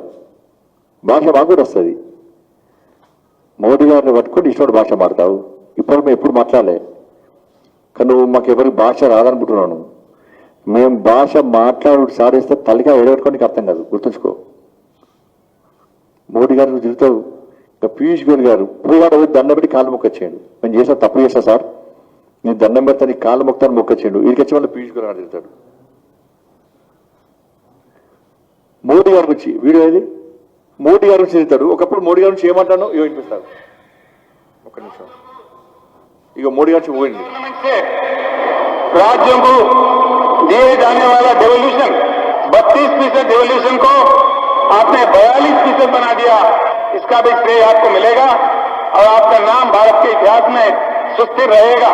భాష మాకు కూడా వస్తుంది. మోడీ గారిని పట్టుకొని ఇష్టపడి భాష మాట్లాడతావు. ఇప్పుడు మేము ఎప్పుడు మాట్లాడలే. కానీ నువ్వు మాకు ఎవరికి భాష రాదనుకుంటున్నాను. మేము భాష మాట్లాడు సాధిస్తే తల్లిగా ఎడగట్టుకొని నీకు అర్థం కాదు. గుర్తుంచుకో. మోడీ గారు నువ్వు తిరుగుతావు. పీయూష్ గోయల్ గారు పూవాడ దండం పెట్టి కాళ్ళు మొక్కొచ్చేయండు. నేను చేసా తప్పు చేస్తా సార్, నేను దండం పెడతా నీ కాళ్ళు మొక్తాను మొక్కొచ్చేయండు. వీడికి వచ్చే పీయూష్ గోయల్ గారు తిరుగుతాడు. మోడీ గారి గురించి వీడియో ఏది? మోడీ గారి గురించి తిరుగుతాడు. ఒకప్పుడు మోడీ గారి నుంచి ఏమంటానో ఇవో వినిపిస్తాడు. ఒక్క నిమిషం. ఇక మోడీ గారి నుంచి పోయింది. राज्यों को दिए जाने वाला डेवोल्यूशन 32% डेवोल्यूशन को आपने 42% बना दिया. इसका भी श्रेय आपको मिलेगा और आपका नाम भारत के इतिहास में सुस्थिर रहेगा.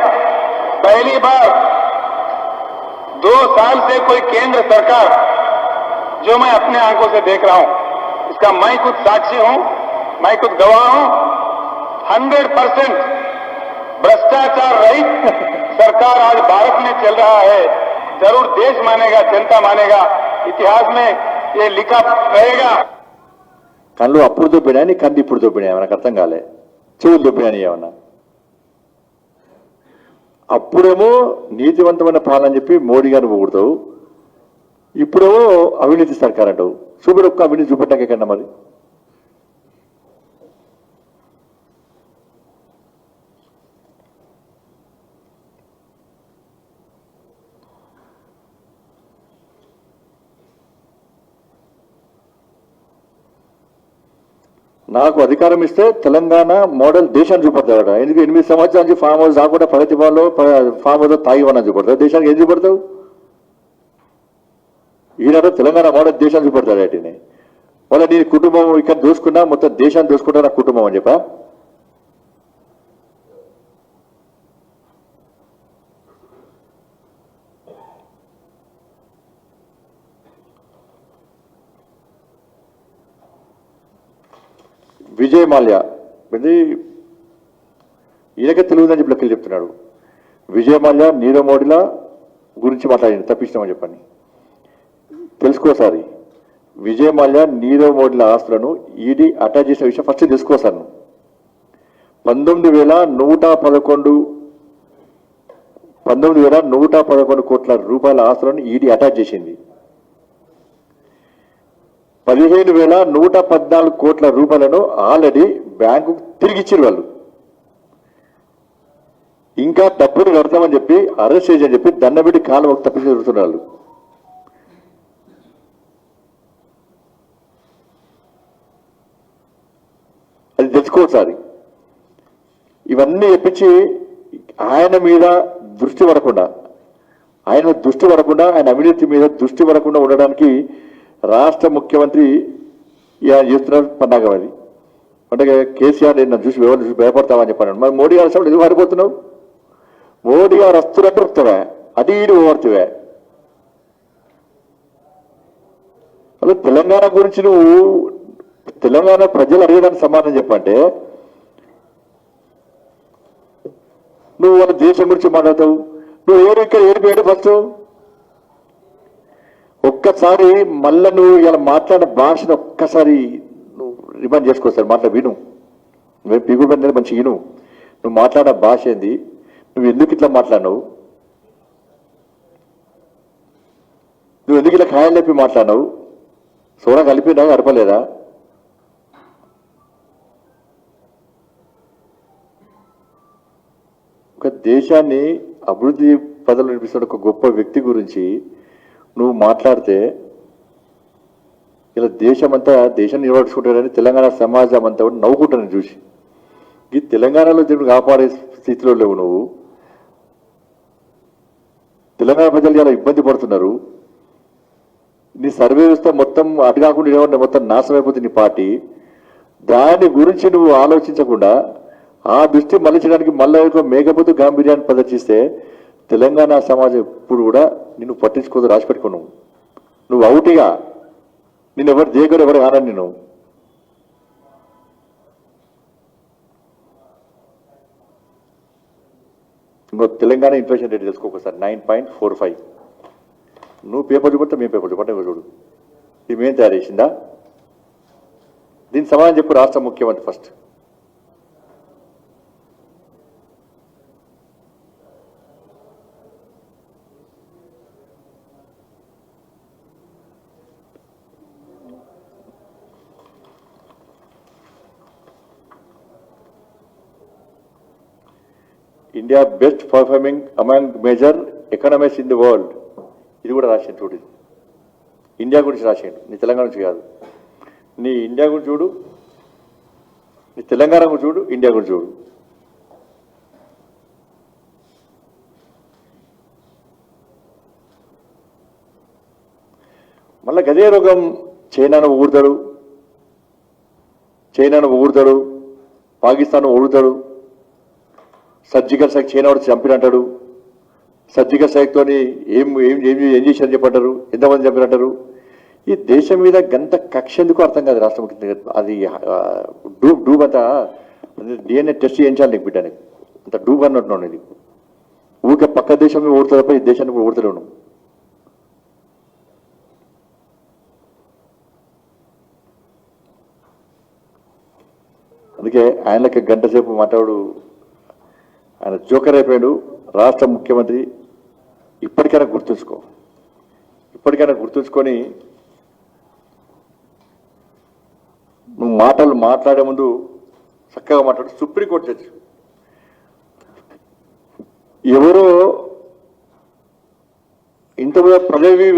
पहली बार 2 साल से कोई केंद्र सरकार जो मैं अपने आंखों से देख रहा हूं, इसका मैं खुद साक्षी हूं, मैं खुद गवाह हूं. 100% भ्रष्टाचार रहित सरकार आज भारत में चल रहा है. जरूर देश मानेगा, जनता मानेगा, इतिहास में ये लिखा रहेगा. కళ్ళు అప్పుడు దొబ్బినాయని కళ్ళు ఇప్పుడు దొబ్బినాయి. మనకు అర్థం కాలే. చెవులు దొబ్బినాయని ఏమన్నా. అప్పుడేమో నీతివంతమైన పాలన అని చెప్పి మోడీ గారిని పొగుడతావు. ఇప్పుడేమో అవినీతి సర్కార్ అంటావు. చూపుడు ఒక్క అవినీతి చూపెట్టాక కన్నా మరి. నాకు అధికారం ఇస్తే తెలంగాణ మోడల్ దేశాన్ని చూపడతాడు. ఎందుకు 8 సంవత్సరాల నుంచి ఫామ్ హౌస్ కాకుండా ప్రగతి భవన్లో ఫామ్ హౌస్ తాగివని చూపడతావు. దేశానికి ఏం చూపడతావు? ఈనాడు తెలంగాణ మోడల్ దేశాన్ని చూపడతాడు. వాటిని వాళ్ళ నీ కుటుంబం ఇక్కడ దోసుకున్నా మొత్తం దేశాన్ని దోసుకుంటా నా కుటుంబం అని చెప్పా. విజయ్ మాల్యా ఇది ఈయనకే తెలుగుదని చెప్పి లెక్కలు చెప్తున్నాడు. విజయ్ మాల్యా నీరవ్ మోడీల గురించి మాట్లాడింది తప్పించినామని చెప్పండి. తెలుసుకోసారి విజయ్ మాల్యా నీరవ్ మోడీల ఆస్తులను ఈడీ అటాచ్ చేసిన విషయం ఫస్ట్ తెలుసుకోసాను. 19,111 కోట్ల రూపాయల ఆస్తులను ఈడీ అటాచ్ చేసింది. 15,114 కోట్ల రూపాయలను ఆల్రెడీ బ్యాంకు తిరిగిచ్చారు వాళ్ళు. ఇంకా డబ్బులు కడతామని చెప్పి అరెస్ట్ చేయని చెప్పి దండబెట్టి కాలం తప్పించి జరుగుతున్నారు వాళ్ళు. అది తెలుసుకోసారి ఇవన్నీ చెప్పించి ఆయన మీద దృష్టి పడకుండా ఆయన అవినీతి మీద దృష్టి పడకుండా ఉండడానికి రాష్ట్ర ముఖ్యమంత్రి ఇలా చేస్తున్నారు పన్నాగం. అది అంటే కేసీఆర్ నన్ను చూసి ఎవరు చూసి భయపడతామని చెప్పాను. మరి మోడీ గారు వస్తాడు ఎందుకు పారిపోతున్నావు? మోడీ గారు వస్తున్నట్టు వస్తావా? అటు ఇటు ఓడుతావా? అలా తెలంగాణ గురించి నువ్వు తెలంగాణ ప్రజలు అడిగడానికి సమాధానం చెప్పంటే నువ్వు వాళ్ళ దేశం గురించి మాట్లాడతావు. నువ్వు ఇక్కడ ఏడిపోయాడు ఫస్ట్ ఒక్కసారి మళ్ళా నువ్వు ఇలా మాట్లాడిన భాషను ఒక్కసారి నువ్వు రిమైండ్ చేసుకోసారి విను. నువ్వు పీగుడు పని మంచి విను. నువ్వు మాట్లాడిన భాష ఏంది? నువ్వు ఎందుకు ఇట్లా మాట్లాడినావు? నువ్వు ఎందుకు ఇట్లా ఖాయాలు చెప్పి మాట్లాడినావు? సోనా కలిపినా గడపలేదా? ఒక దేశాన్ని అభివృద్ధి పదవులు నడిపిస్తున్న ఒక గొప్ప వ్యక్తి గురించి నువ్వు మాట్లాడితే ఇలా దేశమంతా దేశాన్ని నిలబడుచుకుంటాడని తెలంగాణ సమాజం అంతా కూడా నవ్వుకుంటాను చూసి. ఈ తెలంగాణలో దేవుడు కాపాడే స్థితిలో లేవు నువ్వు. తెలంగాణ ప్రజలు చాలా ఇబ్బంది పడుతున్నారు. నీ సర్వే వ్యవస్థ మొత్తం అటు కాకుండా ఏమన్నా మొత్తం నాశనం అయిపోతుంది నీ పార్టీ. దాని గురించి నువ్వు ఆలోచించకుండా ఆ దృష్టి మళ్ళించడానికి మళ్ళీ మేకపోతూ గాంభీర్యాన్ని ప్రదర్శిస్తే తెలంగాణ సమాజం ఎప్పుడు కూడా నిన్ను పట్టించుకోదు. రాసిపెట్టుకున్నావు నువ్వు అవుటిగా. నిన్ను ఎవరు చేయగలరు, ఎవరు కానని నేను. ఇంకో తెలంగాణ ఇన్ఫ్లేషన్ రేట్ తెలుసుకో ఒకసారి 9.45. నువ్వు పేపర్ చూపడితే మేము పేపర్ చూపట్టే చూడు. ఇది మేము తయారు చేసిందా? దీనికి సమాధానం చెప్పు రాష్ట్ర ముఖ్యమంత్రి first. India best performing among major economies in the world. ఇది కూడా రాసిండు చూడు. ఇండియా గురించి రాసిండు, నీ తెలంగాణ గురించి కాదు. నీ ఇండియా గురించి చూడు, నీ తెలంగాణ గురించి చూడు, ఇండియా గురించి చూడు. మళ్ళీ గదే రోగం చైనాను ఊడతాడు, పాకిస్తాన్ ఊడతాడు, సర్జికల్ స్ట్రైక్ చైనా వాడు చంపినంటాడు. సర్జికల్ స్ట్రైక్తో ఏం చేశారని చెప్పంటారు, ఎంతమంది చంపినంటారు. ఈ దేశం మీద గంత కక్ష ఎందుకు అర్థం కాదు రాష్ట్ర ముఖ్యమంత్రి. అది డూబ్ అంతా డిఎన్ఏ టెస్ట్ చేయించాలి నీకు బిడ్డని. అంత డూబ్ అన్నట్టున్నాను. ఇది ఊరికే పక్క దేశం ఊడుతుంది తప్ప ఈ దేశాన్ని ఊడతలేను. అందుకే ఆయనకి గంట సేపు మాట్లాడు. ఆయన జోకర్ అయిపోయాడు. రాష్ట్ర ముఖ్యమంత్రి ఇప్పటికైనా గుర్తుంచుకొని నువ్వు మాటలు మాట్లాడే ముందు చక్కగా మాట్లాడు. సుప్రీంకోర్టు జడ్జి ఎవరో ఇంతమంది పదవీ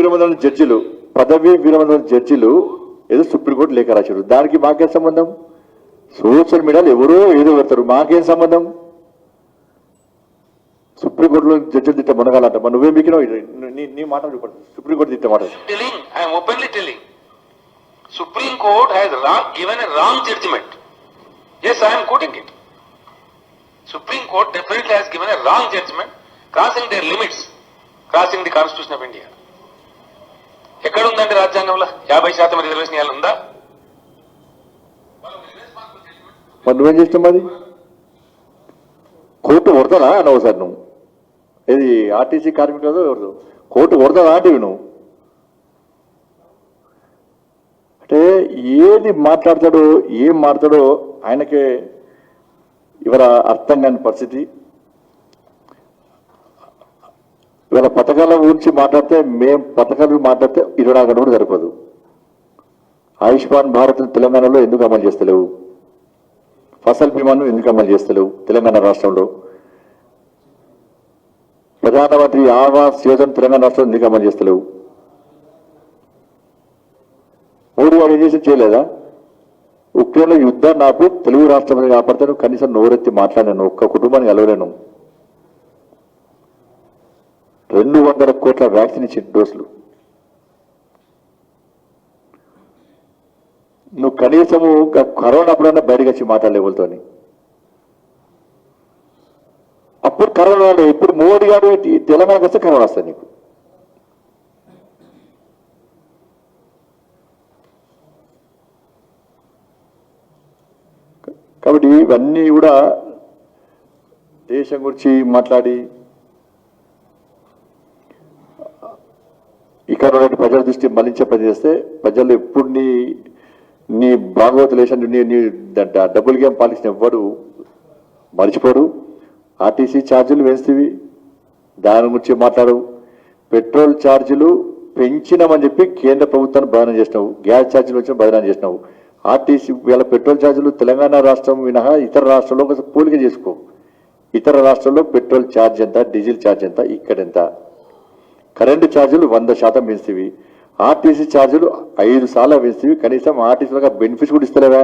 విరమణ జడ్జిలు ఏదో సుప్రీంకోర్టు లేఖ రాశారు. దానికి మాకే సంబంధం? సోషల్ మీడియాలో ఎవరో ఏదో పెడతారు, మాకేం సంబంధం? సుప్రీంకోర్టులో జడ్జిలు తిట్ట మునగాలంట, మరి నువ్వేం బికినావు? నీ మాట సుప్రీంకోర్టు తిట్ట మాట. I am openly telling. Supreme Court has given a wrong judgment. Yes, I am quoting it. Supreme Court definitely has given a wrong judgment, crossing their limits, crossing the Constitution of India. ఎక్కడ ఉందండి రాజ్యాంగంలో 50% reservation ఇవ్వాలి ఉందా? మరి నువ్వేం చేస్తావు? మరి court కొడతానా అన్నావు సార్ నువ్వు? ఇది ఆర్టీసీ కార్మికులతో ఎవరు కోర్టు కొడతానా అంటే నువ్వు? అంటే ఏది మాట్లాడతాడో ఏం మాట్లాడో ఆయనకే ఇవాళ అర్థం కాని పరిస్థితి. ఇవాళ పథకాల గురించి మాట్లాడితే పథకాలు మాట్లాడితే 24 గంటలు కూడా సరిపోదు. ఆయుష్మాన్ భారత్ తెలంగాణలో ఎందుకు అమలు చేస్తలేవు? ఫసల్ బీమాను ఎందుకు అమలు చేస్తలేవు తెలంగాణ రాష్ట్రంలో? ప్రధానమంత్రి ఆవాస్ యోజన తెలంగాణ రాష్ట్రంలో ఎందుకు అమలు చేస్తలేవు? మోడీ వాడు ఏం చేసి చేయలేదా? ఉక్రెయిన్లో యుద్ధం నాకు తెలుగు రాష్ట్రాలను కాపాడతాను, కనీసం నోరెత్తి మాట్లాడాను, ఒక్క కుటుంబాన్ని కలవలేను. 200 కోట్ల వ్యాక్సిన్ ఇచ్చిన డోసులు. నువ్వు కనీసము కరోనా అప్పుడన్నా బయటకు వచ్చి మాట్లాడలేవులతో. అప్పుడు కరోనా, ఇప్పుడు మోడీ గారు తెలంగాణకు వస్తే కరోనా వస్తుంది నీకు. కాబట్టి ఇవన్నీ కూడా దేశం గురించి మాట్లాడి ఇక్కడ ప్రజల దృష్టి మళ్లించే పని చేస్తే ప్రజలు ఎప్పుడు నీ భాగవతులేషన్ నీ డబుల్ గేమ్ పాలిసిన ఎవ్వడు మర్చిపోడు. ఆర్టీసీ ఛార్జీలు వేస్తేవి, దాని గురించి మాట్లాడవు. పెట్రోల్ ఛార్జీలు పెంచినామని చెప్పి కేంద్ర ప్రభుత్వాన్ని బదనాం చేసినావు, గ్యాస్ ఛార్జీలు వచ్చిన బదనాం చేసినావు. ఆర్టీసీ వీళ్ళ పెట్రోల్ ఛార్జీలు తెలంగాణ రాష్ట్రం మినహా ఇతర రాష్ట్రంలో కొంచెం పోలిక చేసుకో. ఇతర రాష్ట్రాల్లో పెట్రోల్ ఛార్జ్ ఎంత, డీజిల్ ఛార్జ్ ఎంత, ఇక్కడెంత? కరెంటు ఛార్జీలు 100% పెంచివి, ఆర్టీసీ ఛార్జీలు 5 సార్లు పెంచివి. కనీసం ఆర్టీసీలకు బెనిఫిట్స్ కూడా ఇస్తలేవా?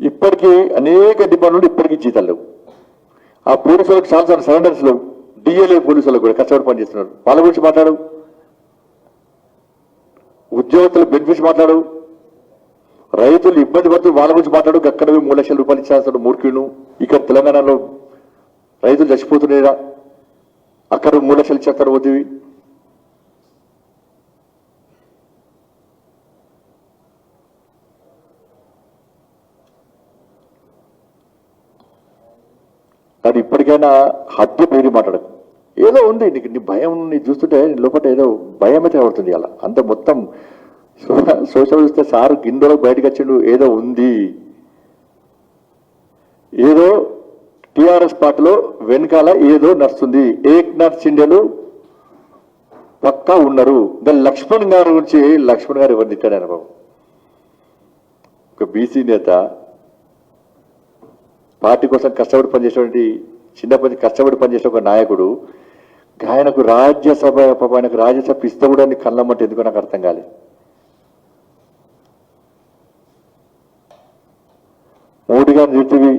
ఇప్పటికీ అనేక డిపార్ట్మెంట్లు ఇప్పటికీ జీతాలు లేవు. ఆ పోలీసులకు చాలా సరెండర్స్ లేవు. డిఎల్ఏ పోలీసులకు కూడా కష్టపడి పనిచేస్తున్నారు, వాళ్ళ గురించి మాట్లాడు. ఉద్యోగస్తుల బెనిఫిట్స్ మాట్లాడు. రైతులు ఇబ్బంది పడుతూ వాళ్ళ గురించి మాట్లాడు. అక్కడ 3 లక్షల రూపాయలు ఇచ్చేస్తాడు మూర్ఖును. ఇక్కడ తెలంగాణలో రైతులు చచ్చిపోతున్నారా? అక్కడ 3 లక్షలు ఇచ్చేస్తారు పోతేవి. కానీ ఇప్పటికైనా హద్దు పేరు మాట్లాడకు. ఏదో ఉంది నీకు, నీ భయం చూస్తుంటే లోపల ఏదో భయం అయితే పడుతుంది. అలా అంత మొత్తం సోషల్ చూస్తే సార్ గిందెలకు బయటకు వచ్చిండు, ఏదో ఉంది. ఏదో టిఆర్ఎస్ పార్టీలో వెనకాల ఏదో నడుస్తుంది. ఏక్నాథ్ షిండేలు పక్కా ఉన్నారు. దాని లక్ష్మణ్ గారి గురించి, లక్ష్మణ్ గారు ఎవరు తిట్టాడు బాబు? ఒక బీసీ నేత, పార్టీ కోసం కష్టపడి పనిచేసేటువంటి, చిన్నప్పటి కష్టపడి పనిచేసే ఒక నాయకుడు, ఆయనకు రాజ్యసభ ఇస్తే కూడా కళ్ళమ్మంటే ఎందుకో నాకు అర్థం కాలేదు. మోడీ గారిని తిడుతుంది,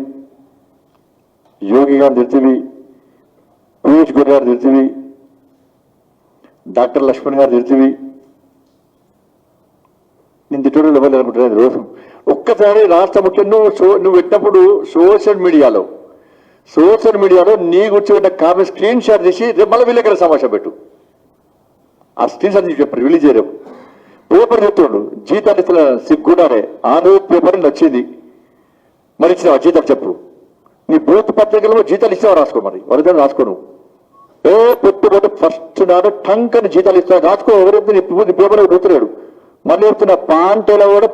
యోగి గారిని తిడుతుంది, పీయూష్ గోయల్ గారు తిడుతుంది, డాక్టర్ లక్ష్మణ్ గారు తిడుతుంది. నేను తిట్టడం ఇవ్వాలి అనుకుంటున్నాను రోజు. ఒక్కసారి రాష్ట్ర ముఖ్యం నువ్వు పెట్టినప్పుడు సోషల్ మీడియాలో నీ గురించి పెట్టిన కామెంట్ స్క్రీన్ షాట్ తీసి రేపు మళ్ళీ విలేకరుల సమావేశం పెట్టు. ఆ స్క్రీన్ షాట్ తీసి చెప్పారు, రిలీజ్ చేయరు. పేపర్ చెప్తుండు, జీతాలు ఇస్తున్న సిగ్గుడారే. ఆంధ్రప్రదేశ్ పేపర్ వచ్చింది, మరి ఇచ్చినావా జీతాలు చెప్పు. నీ బూత్ పత్రికలో జీతాలు ఇస్తావా రాసుకో. మరి వరదని రాసుకోను. పెట్టుబడి ఫస్ట్ నాడు టంక్ అని జీతాలు ఇస్తావు రాసుకో. ఎవరైతే నీ పేపర్ గుర్తులేడు. మళ్ళీ చెప్తున్న పాంటలో కూడా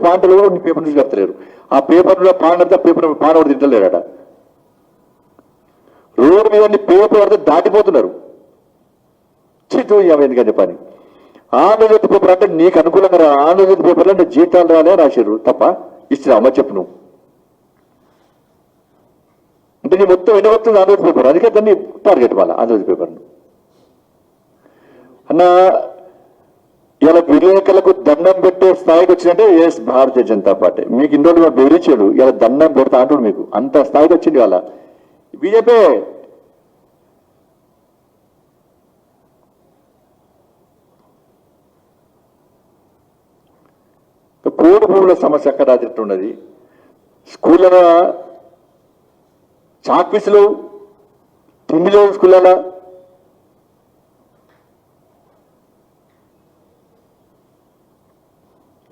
నీ పేపర్ నుంచి కడతలేరు. ఆ పేపర్లో పాండితే పేపర్ పానవాడు తింటలేడా? రోడ్డు మీద పేపర్ పడితే దాటిపోతున్నారు. చిత్తూ ఎందుకని చెప్పని ఆంధ్రజ్యోతి పేపర్ అంటే నీకు అనుకూలంగా ఆంధ్రజ్యోతి పేపర్లో అంటే జీతాలు రాలే రాశారు తప్ప ఇచ్చినా అమ్మ చెప్పు నువ్వు. అంటే నీ మొత్తం ఎన్ని వస్తుంది ఆంధ్రజ్యోతి పేపర్, అందుకే దాన్ని టార్గెట్ వాళ్ళ ఆంధ్రజ్యోతి పేపర్ను. అన్న ఇలా విలేకరులకు దండం పెట్టే స్థాయికి వచ్చినట్టే ఎస్ భారతీయ జనతా పార్టీ. మీకు ఇన్ని రోజులు బెదిరించాడు, ఇలా దండం పెడతా అంటాడు. మీకు అంత స్థాయికి వచ్చింది వాళ్ళ బీజేపీ. పోడు భూముల సమస్య ఎక్కడ రాజెట్టున్నది, స్కూళ్ళ చాక్పీసులు తిండిలో స్కూళ్ళ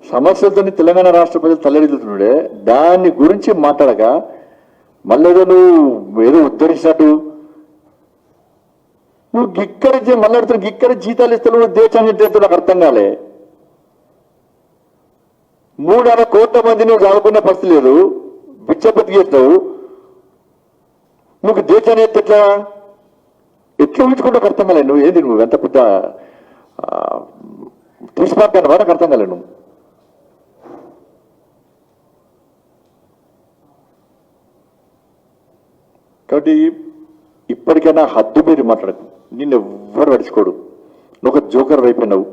సమస్యలతో తెలంగాణ రాష్ట్ర ప్రజలు తల్లడిల్లుతున్నాడే, దాని గురించి మాట్లాడక మళ్ళీ నువ్వు ఏదో ఉద్ధరించినట్టు నువ్వు గిక్కర మళ్ళీ గిక్కర జీతాలు ఇస్తావు దేశాన్ని ఎట్టు నాకు అర్థం కాలే. 3.5 కోట్ల మంది నువ్వు చదువుకునే పరిస్థితి లేదు, బిచ్చబతికి చేస్తావు. నువ్వు దేశాన్ని ఎట్లా ఊహించుకుంటూ అర్థం కాలే. నువ్వు ఏంది నువ్వు ఎంత పెద్ద తీసుకున్నావు నాకు అర్థం కాలే. నువ్వు కాబట్టి ఇప్పటికైనా హద్దు మీరు మాట్లాడకు. నిన్ను ఎవ్వరు నడుచుకోడు, నువ్వు ఒక జోకర్ అయిపోయినావు.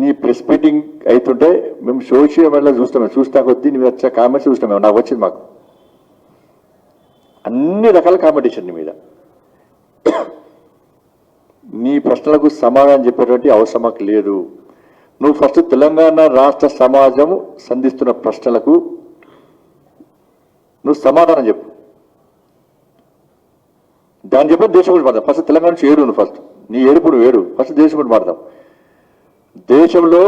నీ ప్రెస్ మీటింగ్ అవుతుంటే మేము సోషల్ మీడియాలో చూస్తా కొద్దీ నీ వచ్చే కామెంట్స్ చూస్తాం. మేము నాకు వచ్చింది మాకు అన్ని రకాల కాంపిటీషన్ నీ మీద. నీ ప్రశ్నలకు సమాధానం చెప్పేటువంటి అవసరం మాకు లేదు. నువ్వు ఫస్ట్ తెలంగాణ రాష్ట్ర సమాజం సంధిస్తున్న ప్రశ్నలకు నువ్వు సమాధానం చెప్పు. దాన్ని చెప్పి దేశం గురించి మాట్లాడతాం. ఫస్ట్ తెలంగాణ నుంచి ఏడు. నువ్వు ఫస్ట్ నీ ఏడుపు నువ్వు ఏడు, ఫస్ట్ దేశం గురించి మాట్లాడతాం. దేశంలో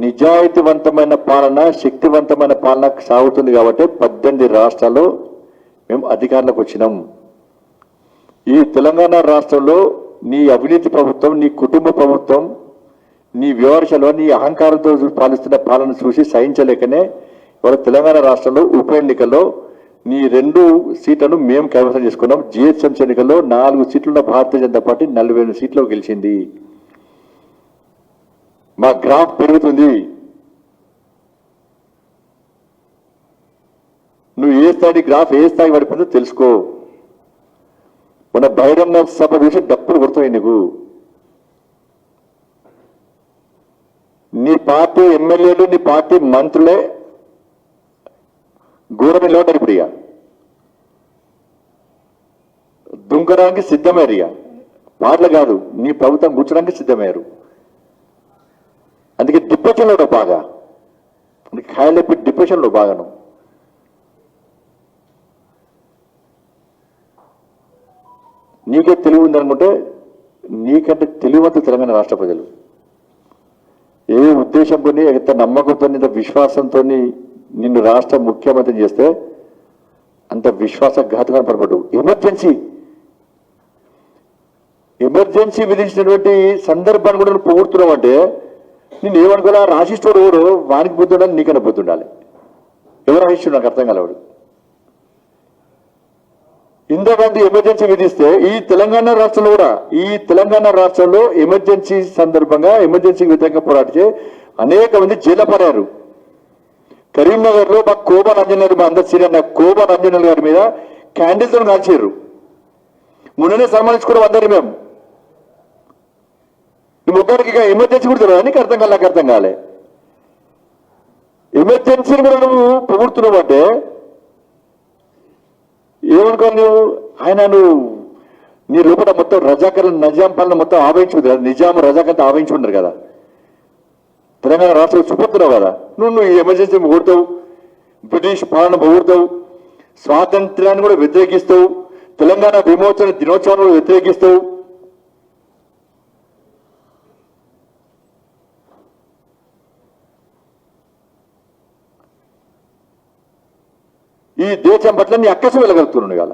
నిజాయితీవంతమైన పాలన, శక్తివంతమైన పాలన సాగుతుంది కాబట్టి 18 రాష్ట్రాల్లో మేము అధికారంలోకి వచ్చినాం. ఈ తెలంగాణ రాష్ట్రంలో నీ అవినీతి ప్రభుత్వం, నీ కుటుంబ ప్రభుత్వం, నీ వివర్శలో నీ అహంకారంతో పాలిస్తున్న పాలన చూసి సహించలేకనే ఇవాళ తెలంగాణ రాష్ట్రంలో ఉప ఎన్నికల్లో నీ 2 సీట్లను మేము కైవసం చేసుకున్నాం. జిహెచ్ఎంసీ ఎన్నికల్లో 4 సీట్లున్న భారతీయ జనతా పార్టీ 40 సీట్లో గెలిచింది. మా గ్రాఫ్ పెరుగుతుంది. నువ్వు ఏ స్థాయి గ్రాఫ్ ఏ స్థాయి పడిపోతుందో తెలుసుకో. మన బహిరంగ సభ చూసి డప్పులు కొడుతాయి నీకు. నీ పార్టీ ఎమ్మెల్యేలు, నీ పార్టీ మంత్రులే ఘోరమైన లోటారు. ఇప్పుడు ఇక దుంకడానికి సిద్ధమయ్యారు. ఇక మాటలు కాదు, నీ ప్రభుత్వం కూర్చోడానికి సిద్ధమయ్యారు. అందుకే డిప్రెషన్లో బాగా ఖాయలేపి డిప్రెషన్లో బాగాను. నీకే తెలివి ఉందనుకుంటే నీకంటే తెలివంత తెలంగాణ రాష్ట్ర ప్రజలు ఏ ఉద్దేశంతో, ఎంత నమ్మకంతో, ఎంత విశ్వాసంతో నిన్ను రాష్ట్ర ముఖ్యమంత్రి చేస్తే అంత విశ్వాసఘాతుగా పడబడ్డు. ఎమర్జెన్సీ విధించినటువంటి సందర్భాన్ని కూడా నువ్వు పొగుడుతున్నావు అంటే నేను ఏమనుకోలే. రాసిస్టోడు ఎవడు వానికి బుద్ధి ఉండాలి, నీకన్నా బుద్ధి ఉండాలి. ఎవరు రాసిస్తుడు నాకు అర్థం కాలేవాడు. ఇంతకంటే ఎమర్జెన్సీ విధిస్తే ఈ తెలంగాణ రాష్ట్రంలో కూడా, ఈ తెలంగాణ రాష్ట్రంలో ఎమర్జెన్సీ సందర్భంగా ఎమర్జెన్సీ వ్యతిరేకంగా పోరాడితే అనేక మంది జైలు పడారు. కరీంనగర్ లో మా కోబా రంజన్, మా అందరు సీనియర్ కోబా రంజన్ గారి మీద క్యాండిల్తో కాల్చారు. మొన్ననే సన్మానించుకోవడం అందరి మేము. నువ్వు ఒక్కడికి ఎమర్జెన్సీ కూడా తెలియదు, నీకు అర్థం కాలే, నాకు అర్థం కాలే. ఎమర్జెన్సీని కూడా నువ్వు పొగుడుతున్నావు అంటే ఏమనుకో నువ్వు. నువ్వు నీ లోపల మొత్తం రజాకర్ నిజాం పాలన మొత్తం ఆవహించుకుంది కదా, నిజాం రజాకర్తో ఆవహించుకున్నారు కదా, తెలంగాణ రాష్ట్రంలో చూపుతున్నావు కదా. నువ్వు ఈ ఎమర్జెన్సీ పొగుడుతావు, బ్రిటిష్ పాలన పొగుడుతావు, స్వాతంత్ర్యాన్ని కూడా వ్యతిరేకిస్తావు, తెలంగాణ విమోచన దినోత్సవాన్ని కూడా వ్యతిరేకిస్తావు. ఈ దేశం పట్ల నీ అక్కసు వెళ్ళగలుగుతున్నాను. ఇవాళ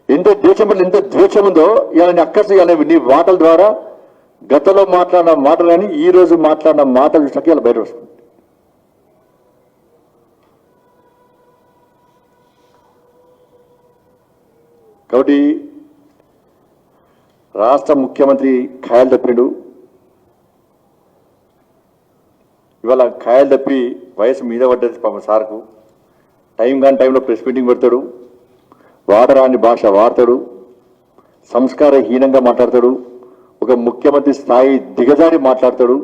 ఎంత దేశం పట్ల ఎంత ద్వేషం ఉందో ఇవాళ నీ అక్కసు, ఇవాళ నీ మాటల ద్వారా గతంలో మాట్లాడిన మాటలు కానీ ఈ రోజు మాట్లాడిన మాటలు చూసాక ఇలా బయట వస్తుంది. కాబట్టి రాష్ట్ర ముఖ్యమంత్రి ఖాయలు తప్పిండు. ఇవాళ ఖాయలు తప్పి వయసు మీద పడ్డది పాపం సార్కు. టైం కాని టైంలో ప్రెస్ మీటింగ్ పెడతాడు, వాడరాని భాష వాడతాడు, సంస్కారహీనంగా మాట్లాడతాడు, ఒక ఒక ముఖ్యమంత్రి స్థాయి దిగజారి మాట్లాడతాడు.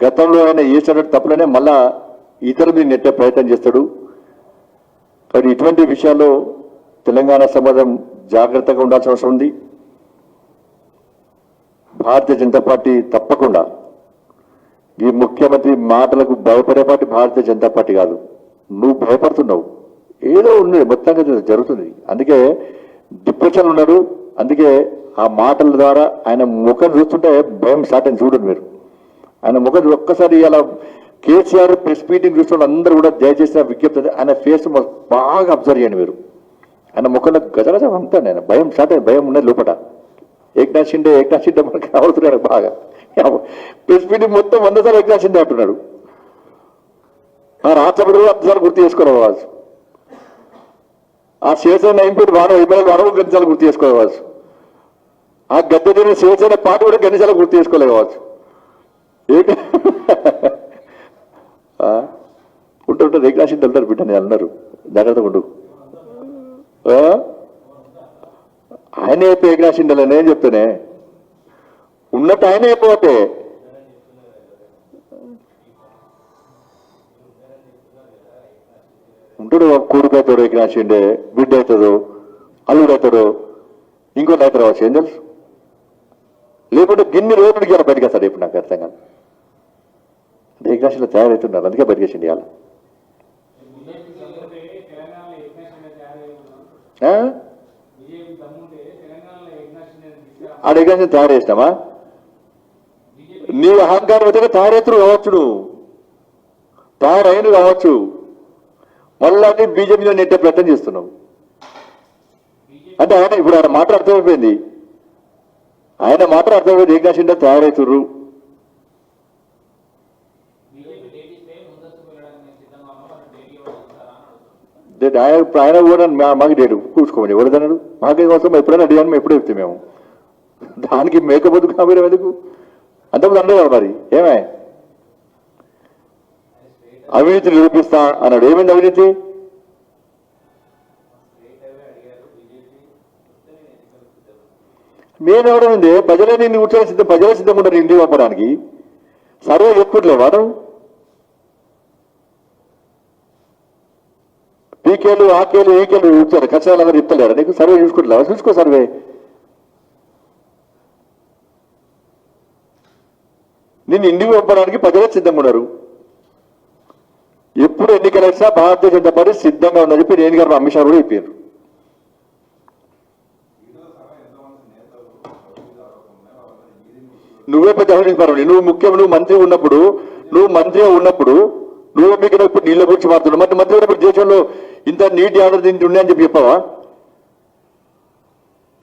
గతంలో ఆయన చేసినటువంటి తప్పులనే మళ్ళా ఇతరుల మీద నెట్టే ప్రయత్నం చేస్తాడు. కానీ ఇటువంటి విషయాల్లో తెలంగాణ సమాజం జాగ్రత్తగా ఉండాల్సిన అవసరం ఉంది. భారతీయ జనతా పార్టీ తప్పకుండా ఈ ముఖ్యమంత్రి మాటలకు భయపడే పార్టీ భారతీయ జనతా పార్టీ కాదు. నువ్వు భయపడుతున్నావు, ఏదో ఉన్నది మొత్తంగా జరుగుతుంది. అందుకే డిప్రెషన్ ఉన్నాడు. అందుకే ఆ మాటల ద్వారా ఆయన ముఖం చూస్తుంటే భయం స్టార్ట్ అని చూడండి మీరు. ఆయన ముఖం ఒక్కసారి ఇలా కేసీఆర్ ప్రెస్ మీటింగ్ చూస్తున్న అందరూ కూడా దయచేసిన విజ్ఞప్తి, ఆయన ఫేస్ బాగా అబ్జర్వ్ చేయండి మీరు. ఆయన ముఖంలో గజగజ అంటాడు. ఆయన భయం స్టార్ట్ అయ్యి భయం ఉన్నది లోపల. ఏకనాథ్ షిండే మనకి రావుతున్నాడు బాగా. ప్రెస్ మీటింగ్ మొత్తం 100 సార్లు ఏకనాథ్ షిండే అంటున్నాడు. ఆ రాష్ట్రపతి కూడా 10 సార్లు గుర్తు చేసుకోవాలి. ఆ శివసేన ఎంపీ వారం ఎమ్మెల్యే వారం గంటసార్లు గుర్తు చేసుకోవాలి. ఆ గద్దె తిరిగిన శివసేన పార్టీ కూడా గంటసార్లు గుర్తు చేసుకోలేవచ్చు. ఉంటుంది ఏకనాథ్ షిండే వెళ్తారు బిడ్డ నేను అన్నారు. జాగ్రత్తగా ఉండు. ఆయన చెప్పి ఏకనాథ్ షిండే నేను చెప్తానే ఉన్నట్టు ఆయన అయిపోతే ఉంటాడు. కొడుకు అవుతాడు ఏకనాథ్ షిండే, బిడ్డ అవుతాడు, అల్లుడు అవుతాడు, ఇంకోటి అవుతారు అవచ్చు. ఏం తెలుసు? లేకుంటే గిన్ని రోజులకి ఇలా బయటకు వస్తాడు. ఇప్పుడు నాకు అర్థం కాదు. ఏకనాథ్ షిండే తయారవుతున్నారు, అందుకే బయటకేసిండి ఇవాళ. ఆడ ఏకనాథ్ షిండే తయారు చేసినామా? నీ అహంకారం అయితే తయారైతులు కావచ్చు, నువ్వు తయారైన కావచ్చు, మళ్ళా బీజేపీలో నెట్టే ప్రయత్నం చేస్తున్నావు. అంటే ఆయన ఇప్పుడు ఆయన మాట అర్థమైపోయింది. ఆయన మాట అర్థమైపోయింది. ఏకనాథ్ షిండే తయారవుతుర్రు. ఆయన కూడా మాకు డేటు కూర్చుకోమని ఎవరిదన్నాడు? మాకే కోసం ఎప్పుడైనా అడిగాను, మేము ఎప్పుడూ చెప్తే మేము దానికి మేకపోతు కాబట్టి ఎందుకు అంతకుముందు అన్నారు కదా. మరి ఏమే అవినీతి నిరూపిస్తా అన్నాడు. ఏమైంది అవినీతి? మేమెవడమైంది? ప్రజలే నిన్ను కూర్చొని సిద్ధం, ప్రజలే సిద్ధంగా ఉంటారు ఇంటికి పంపడానికి. సర్వే చెప్పుకోవట్లే వాడు. పీకేలు ఆకేలు ఈకేలు కూర్చోరు, కష్టాలందరూ ఇస్తలేరు. నీకు సర్వే చూసుకోవట్లేవా? చూసుకో సర్వే. నిన్ను ఇంటికి పంపడానికి ప్రజలే సిద్ధంగా ఉన్నారు. ఎప్పుడు ఎన్నికలు వచ్చినా భారతీయ జనతా పార్టీ సిద్ధంగా ఉందని చెప్పి నేను గారు అమిత్ షా కూడా చెప్పారు. నువ్వే పెద్ద అవినీతి పరువు. నువ్వు ముఖ్యం, నువ్వు మంత్రి ఉన్నప్పుడు, నువ్వు మంత్రిగా ఉన్నప్పుడు నువ్వు మీకు ఇప్పుడు నీళ్ళ గురించి మాట్లాడుతున్నావు. మరి మంత్రి ఉన్నప్పుడు దేశంలో ఇంత నీటి ఆర్డర్ దీంట్లో ఉన్నాయని చెప్పి చెప్పావా?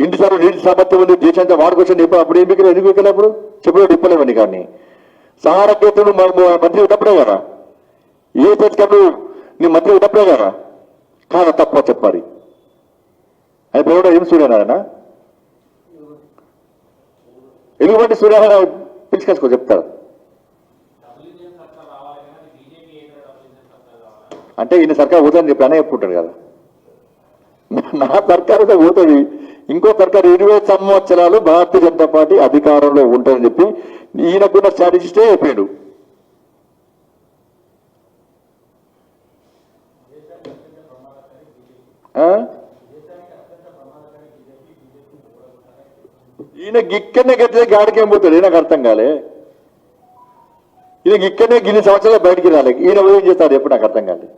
ఇంటి సార్ నీటి సామర్థ్యం ఉంది దేశంతో వాడుకోవచ్చు చెప్పావు. అప్పుడు ఏం మీకు ఎందుకు వెళ్ళినప్పుడు చెప్పలేదు, చెప్పలేవని. కానీ సహారా కేసులు మంత్రి ఉన్నప్పుడే కదా, ఏ తెచ్చుకప్పుడు నీ మంత్రి ఉన్నప్పుడే కదా. కాదా తప్ప చెప్పాలి. ఆయన పేరు ఏం సూర్యనారాయణ ఎలుగుబంటి సూర్యనారాయణ పిలుచుకొచ్చుకో చెప్తారు. అంటే ఈయన సర్కారు పోతుందని చెప్పి అనే చెప్పుకుంటాడు కదా. నా సర్కారు పోతుంది, ఇంకో సర్కారు 20 సంవత్సరాలు భారతీయ జనతా పార్టీ అధికారంలో ఉంటుందని చెప్పి ఈయనకున్న స్ట్రాటజిస్టే చెప్పాడు. ఈయన గిక్కనే గట్టితే గాడికేం పోతాడు నాకు అర్థం కాలే. ఈయన గిక్కనే గిన్ని సంవత్సరాలు బయటికి రాలే. ఈయన ఏం చేస్తాడు ఎప్పుడు నాకు అర్థం కాలేదు.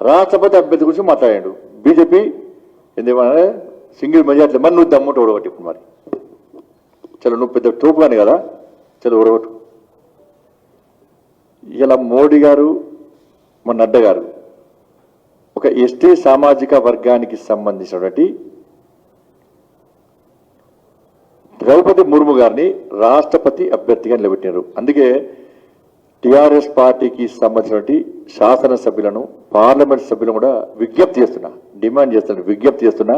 రాష్ట్రపతి అభ్యర్థి గురించి మాట్లాడాడు. బీజేపీ ఎందుకన్నా సింగిల్ మెజార్టీ. మరి నువ్వు దమ్ముంటే ఓడగొట్టి ఇప్పుడు మరి చలో నువ్వు పెద్ద టోపు కానీ కదా, చలో ఓడగొట్టు. ఇలా మోడీ గారు మన నడ్డా గారు ఒక ఎస్టీ సామాజిక వర్గానికి సంబంధించినటువంటి ద్రౌపది ముర్ము గారిని రాష్ట్రపతి అభ్యర్థిగా నిలబెట్టారు. అందుకే టిఆర్ఎస్ పార్టీకి సంబంధించినటువంటి శాసనసభ్యులను, పార్లమెంట్ సభ్యులను కూడా విజ్ఞప్తి చేస్తున్నా, డిమాండ్ చేస్తున్నా, విజ్ఞప్తి చేస్తున్నా,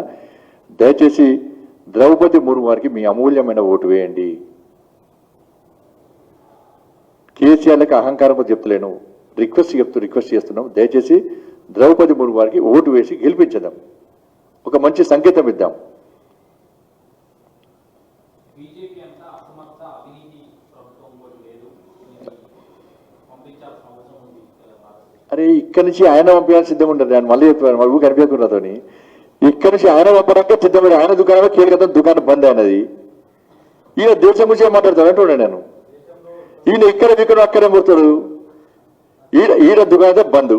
దయచేసి ద్రౌపది ముర్ము గారికి మీ అమూల్యమైన ఓటు వేయండి. కేసీఆర్లకు అహంకారం చెప్తలేను, రిక్వెస్ట్ చేస్తున్నాం. దయచేసి ద్రౌపది ముర్ము గారికి ఓటు వేసి గెలిపించదాం. ఒక మంచి సంకేతం ఇద్దాం. బీజేపీ అంతా అసమర్థ అవినీతి ప్రభుత్వం కూడా లేదు, పంపించాల్సిన అవసరం ఉంది. అరే ఇక్కడి నుంచి ఆయన పంపించాల్సి సిద్ధం ఉంటుంది. ఆయన మళ్ళీ చెప్పాను మళ్ళీ కనిపించకున్నతోని ఇక్కడి నుంచి ఆయన పంపడానికి సిద్ధపడి ఆయన దుకాణమే కేరకతం దుకాణం బంద్ అయినది. ఈయన దేశం గురించి మాట్లాడతాడు అంటున్నాడు. నేను ఈయన ఇక్కడ అక్కడే పోతాడు. ఈడ దుకాణం బంధు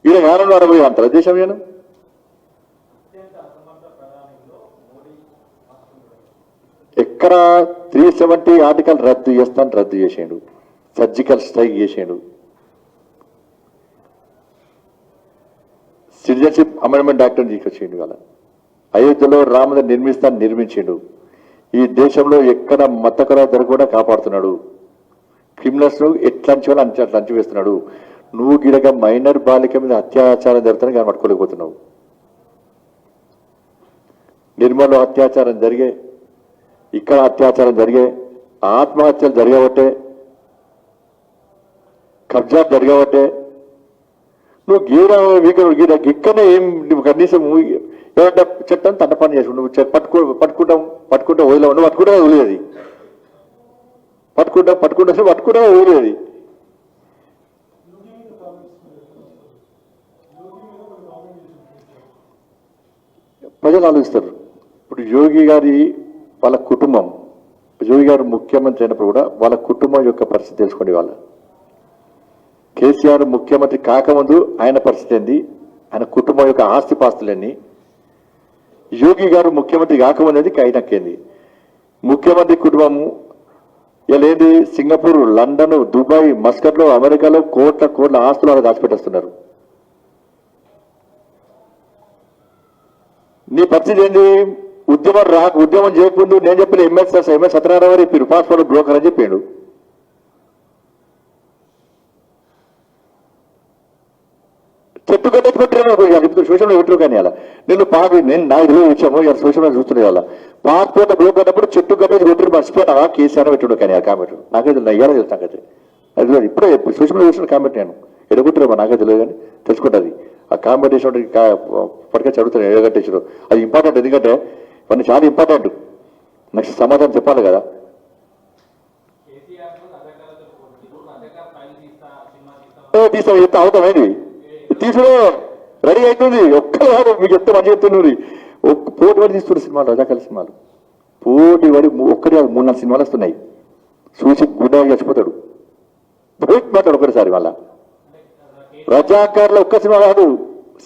ఈయన జ్ఞానంలో అరవై అంటారు దేశం. నేను ఎక్కడ 370 ఆర్టికల్ రద్దు చేసాడు. సర్జికల్ స్ట్రైక్ చేసాడు. సిటిజన్షిప్ అమెండ్మెంట్ యాక్ట్ తీసుకొచ్చిండు. వాళ్ళ అయోధ్యలో రామని నిర్మించిండు. ఈ దేశంలో ఎక్కడ మతకర జరగకుండా కాపాడుతున్నాడు. క్రిమినల్స్ ను ఎట్లాంటి వాళ్ళు అట్లా అంచివేస్తున్నాడు. నువ్వు గిడగా మైనర్ బాలిక మీద అత్యాచారం జరుగుతాను కానీ పట్టుకోలేకపోతున్నావు. నిర్మల్లో అత్యాచారం జరిగే, ఇక్కడ అత్యాచారం జరిగే, ఆత్మహత్యలు జరగబట్టే, కబ్జా జరగబట్టే నువ్వు గీడ ఇక్కడనే ఏం నువ్వు కనీసం ఏమంటే చట్టం తంట పని చేసి నువ్వు పట్టుకుంటా వదిలేవు. నువ్వు పట్టుకుంటా వదిలేది పట్టుకుంటా వదిలేది. ప్రజలు ఆలోచిస్తారు. ఇప్పుడు యోగి గారి వాళ్ళ కుటుంబం, యోగి గారు ముఖ్యమంత్రి అయినప్పుడు కూడా వాళ్ళ కుటుంబం యొక్క పరిస్థితి తెలుసుకోండి. వాళ్ళ కేసీఆర్ ముఖ్యమంత్రి కాకముందు ఆయన పరిస్థితి ఏంది, ఆయన కుటుంబం యొక్క ఆస్తిపాస్తులన్నీ, యోగి గారు ముఖ్యమంత్రి కాకముందు కైనక్కేంది. ముఖ్యమంత్రి కుటుంబము ఇలాంటి సింగపూర్, లండన్, దుబాయ్, మస్కట్లో, అమెరికాలో కోట్ల ఆస్తులు అలా దాచిపెట్టేస్తున్నారు. నీ పరిస్థితి ఏంది? ఉద్యమం చేయకముందు నేను చెప్పిన ఎంఎస్ సత్యనారాయణ గారు చెప్పారు పాస్పోర్ట్ బ్రోకర్ అని చెప్పాడు. చెట్టు కట్టేసి కొట్టారు సోషల్ మీడియా పెట్టరు. కానీ అలా నేను నా ఇదిలో వచ్చాము ఇలా సోషల్ మీడియా చూస్తున్నాయి. వాళ్ళ పాస్పోర్ట్ బ్రోకర్ అన్నప్పుడు చెట్టు కట్టేసి కొట్టారు మర్చిపోయినా కేసీఆర్ పెట్టాడు. కానీ ఆ కామెంట్ నాకైతే ఇయ్యాలో తెలుసు. నాకైతే అది ఇప్పుడే సోషల్ మీడియా చూసిన కామెంట్ నేను ఎడగొట్టారు నాకైతే తెలియదు కానీ తెలుసుకుంటుంది. ఆ కామెంట్ వేసినప్పుడు పట్టుకొని చదువుతాను ఎడగట్టేసారు. అది ఇంపార్టెంట్. ఎందుకంటే ఇవన్నీ చాలా ఇంపార్టెంట్. నెక్స్ట్ సమాధానం చెప్పాలి కదా. తీసాం చెప్తే అవుతామేది తీసుకునే రెడీ అవుతుంది. ఒక్కరు మీకు చెప్తే మంచి చెప్తున్నారు. పోటీ పడి తీస్తున్నారు సినిమాలు, రజాకాల సినిమాలు పోటీ పడి ఒక్కటి 3-4 సినిమాలు వస్తున్నాయి. చూసి గుండె చచ్చిపోతాడు. మాట్లాడు ఒకటిసారి మళ్ళా రజాకారులు ఒక్క సినిమా కాదు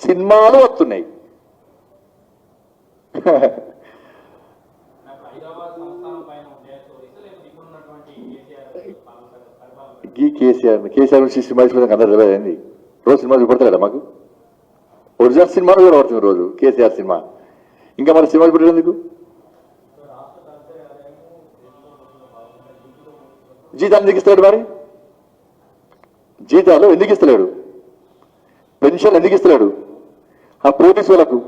సినిమాలు వస్తున్నాయి. ఈ కేసీఆర్ నుంచి సినిమా చూడడానికి అందరూ తెలియదండి. రోజు సినిమా చూపడతారు కదా మాకు. ఒరిజినల్ సినిమాలు కూడా పడుతుంది రోజు కేసీఆర్ సినిమా. ఇంకా మన సినిమా చూపెట్టడం ఎందుకు? జీతాలు ఎందుకు ఇస్తాడు? మరి జీతాలు ఎందుకు ఇస్తలేడు? పెన్షన్ ఎందుకు ఇస్తలేడు? ఆ పోలీసులకు,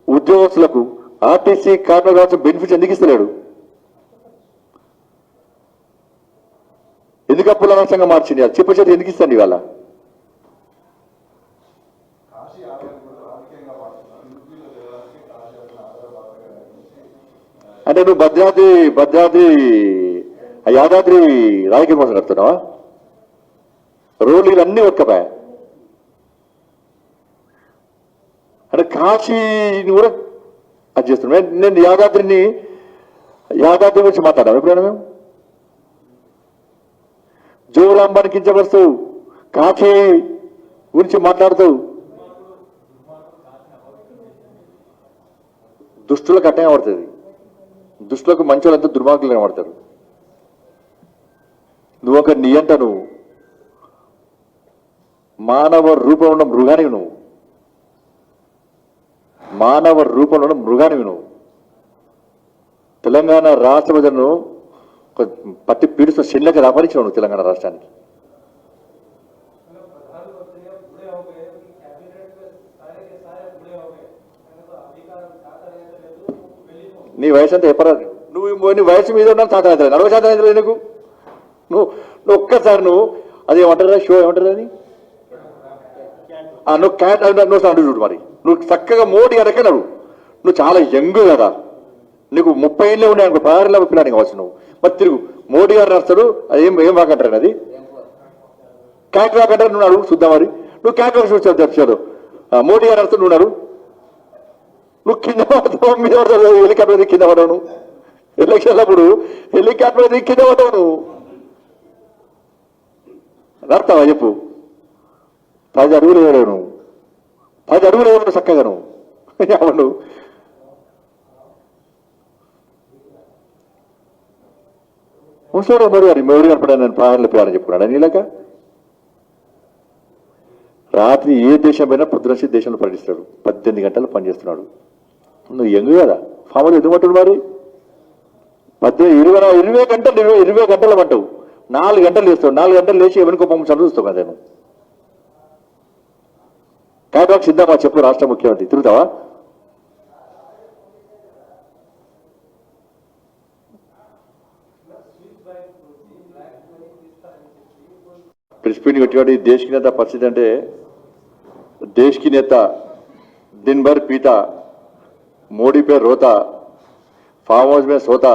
ఉద్యోగస్తులకు, ఆర్టీసీ కార్మికులకు బెనిఫిట్స్ ఎందుకు ఇస్తలేడు? ఎందుకు అప్పుల నష్టంగా మార్చింది? అది చెప్పేది ఎందుకు ఇస్తాండి ఇవాళ? అంటే నువ్వు భద్రాద్రి యాదాద్రి రాజకీయ కోసం కడుతున్నావా? రోడ్లు అన్నీ ఒక్కపాయ. అంటే కాశీని కూడా అది చేస్తున్నాం. నేను యాదాద్రి గురించి మాట్లాడాను ఎప్పుడైనా మేము? జోగులాంబాన్ని కించపరుస్తూ కాశీ గురించి మాట్లాడుతూ దుష్టులకు అట్టగా పడుతుంది. దుష్టులకు మంచి వాళ్ళంతా దుర్మార్గులు కనబడతారు. నువ్వు ఒక నియంట, నువ్వు మానవ రూపంలో ఉన్న మృగానివి, నువ్వు మానవ రూపంలో ఉన్న మృగానివి. నువ్వు తెలంగాణ రాష్ట్ర ప్రజలను పట్టి పీడిస్తున్న శల్యకి రాపరించావు నువ్వు తెలంగాణ రాష్ట్రానికి. నీ వయసు అంతా ఎప్పరాదు. నీ వయసు మీద ఉన్నా శాతం అవుతుంది, 40% అవుతుంది నీకు. నువ్వు ఒక్కసారి నువ్వు అది ఏమంటారు షో ఏమంటారు అది నువ్వు క్యాట్ నువ్వు చూడు. మరి నువ్వు చక్కగా మోడీ అనక నడు నువ్వు చాలా యంగ్ కదా, నీకు 30 ఏళ్ళే ఉన్నాయి అనుకో, 16 ఏళ్ళ పిల్లాడికి కావచ్చు నువ్వు. మరి తిరుగు మోడీ గారు రాస్తాడు, అది ఏం వాకంటారు అది క్యాట్ వాక్ అంటారు. నువ్వు అడుగు చూద్దాం మరి, నువ్వు క్యాట్ వాక్ చూసావు మోడీ గారు రాస్తాడు, నువ్వు అడుగు. నువ్వు కింద పడతావు, మీద పడతావు, హెలికాప్టర్ దిగి కింద పడవు నువ్వు. ఎలక్షన్ అప్పుడు హెలికాప్టర్ దిగి కింద పడతావు నువ్వు. రాస్తావా చెప్పు? 10 అడుగులు వేయలేవు నువ్వు, 10 అడుగులు వేయలేవు చక్కగా నువ్వు. అవును ముసలాడు మరి అది మోడీ కనపడా నేను ప్రాణాలు పేరని చెప్పుకున్నాడు నీలాక. రాత్రి ఏ దేశం పైన పొద్దునసి దేశంలో పనిచేస్తాడు, 18 గంటలు పనిచేస్తున్నాడు. నువ్వు ఎంగు కదా, ఫామ్లో ఎందుకు పట్టుడు మరి 20 గంటలు పట్టవు, 4 గంటలు చేస్తావు. 4 గంటలు లేచి ఎవరికో పంపించాలని చూస్తావు కదా నువ్వు. కాయటాకు సిద్ధమా చెప్పు, రాష్ట్ర ముఖ్యమంత్రి తిరుగుతావా? प्रेस मीट పెట్టి देश की नेता परिस्थिति అంటే देश की नेता दिन भर पीता, मोदी पे रोता, फार्म हाउस में सोता,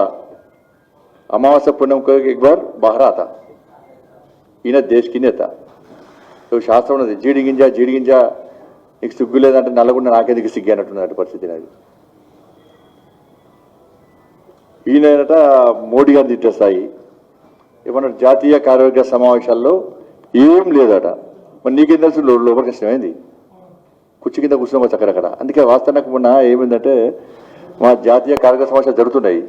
अमावस्या पूनम को एक बार बाहर आता. ఈయన देश की नेता. तो శాస్త్రం ఉన్నది, జీడి గింజ నీకు సిగ్గు లేదంటే నల్లగుండ నాకేదికి సిగ్గు అన్నట్టున్నట్టు పరిస్థితి అది. ఈయనట మోడీ గారిని తిట్టేస్తాయి. ఏమన్నా జాతీయ కార్యవర్గ సమావేశాల్లో ఏం లేదట. మరి నీకేం తెలుసు లోపల కష్టమైంది, కుర్చీ కింద కూర్చున్నాం అక్కడక్కడ. అందుకే వాస్తవానికి మొన్న ఏమైందంటే మా జాతీయ కార్యవర్గ సమావేశాలు జరుగుతున్నాయి,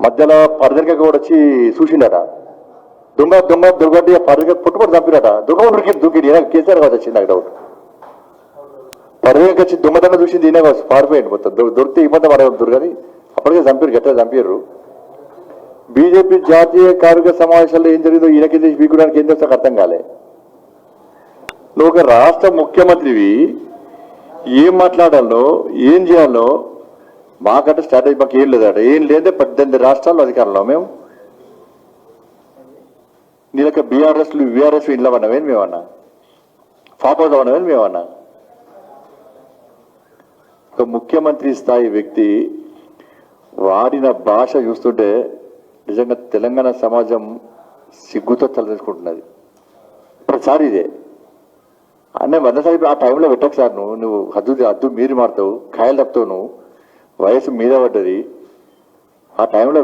మధ్యలో పరదరిక కూడా వచ్చి చూసిండట. దొంగ దొరగట్టి పరదరిక పుట్టుబడి చంపిరట. దొంగ దూకిడి కేసీఆర్ కావచ్చు వచ్చింది నాకు డౌట్. పరదరిక వచ్చి దొంగతనం చూసింది ఈయన కావచ్చు, పారిపోయింది మొత్తం. దొరికితే ఇబ్బంది పడవద్దు కానీ అప్పటికే చంపారు, గట్టిగా చంపారు. బీజేపీ జాతీయ కార్యవర్గ సమావేశాల్లో ఏం జరిగిందో ఈయనకి వీకుడానికి ఏం చేస్తా అర్థం కాలే. నువ్వు ఒక రాష్ట్ర ముఖ్యమంత్రివి, ఏం మాట్లాడాలో ఏం చేయాలో మాకంటే స్ట్రాటజీ మాకు ఏం లేదట. ఏం లేదే 18 రాష్ట్రాల్లో అధికారంలో మేము. నీ దగ్గర బీఆర్ఎస్లు వీఆర్ఎస్ ఇంట్లో పడినవేని మేమన్నా, ఫామ్ హౌస్ పడినవేని మేమన్నా. ఒక ముఖ్యమంత్రి స్థాయి వ్యక్తి వాడిన భాష చూస్తుంటే నిజంగా తెలంగాణ సమాజం సిగ్గుతో తలదించుకుంటున్నది. ప్రతిసారి ఇదే అన్నీ 100 ఆ టైంలో పెట్టకు సార్, నువ్వు హద్దు మీరి మారుతావు, కాయలు తప్పుతావు, నువ్వు వయసు మీద పడ్డది. ఆ టైంలో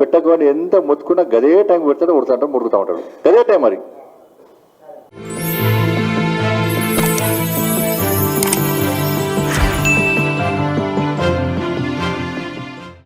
పెట్టకు అని ఎంత మొత్తుకున్నా గదే టైం పెడతాడో ఉడతా మురుగుతూ ఉంటాడు, గదే టైం మరి.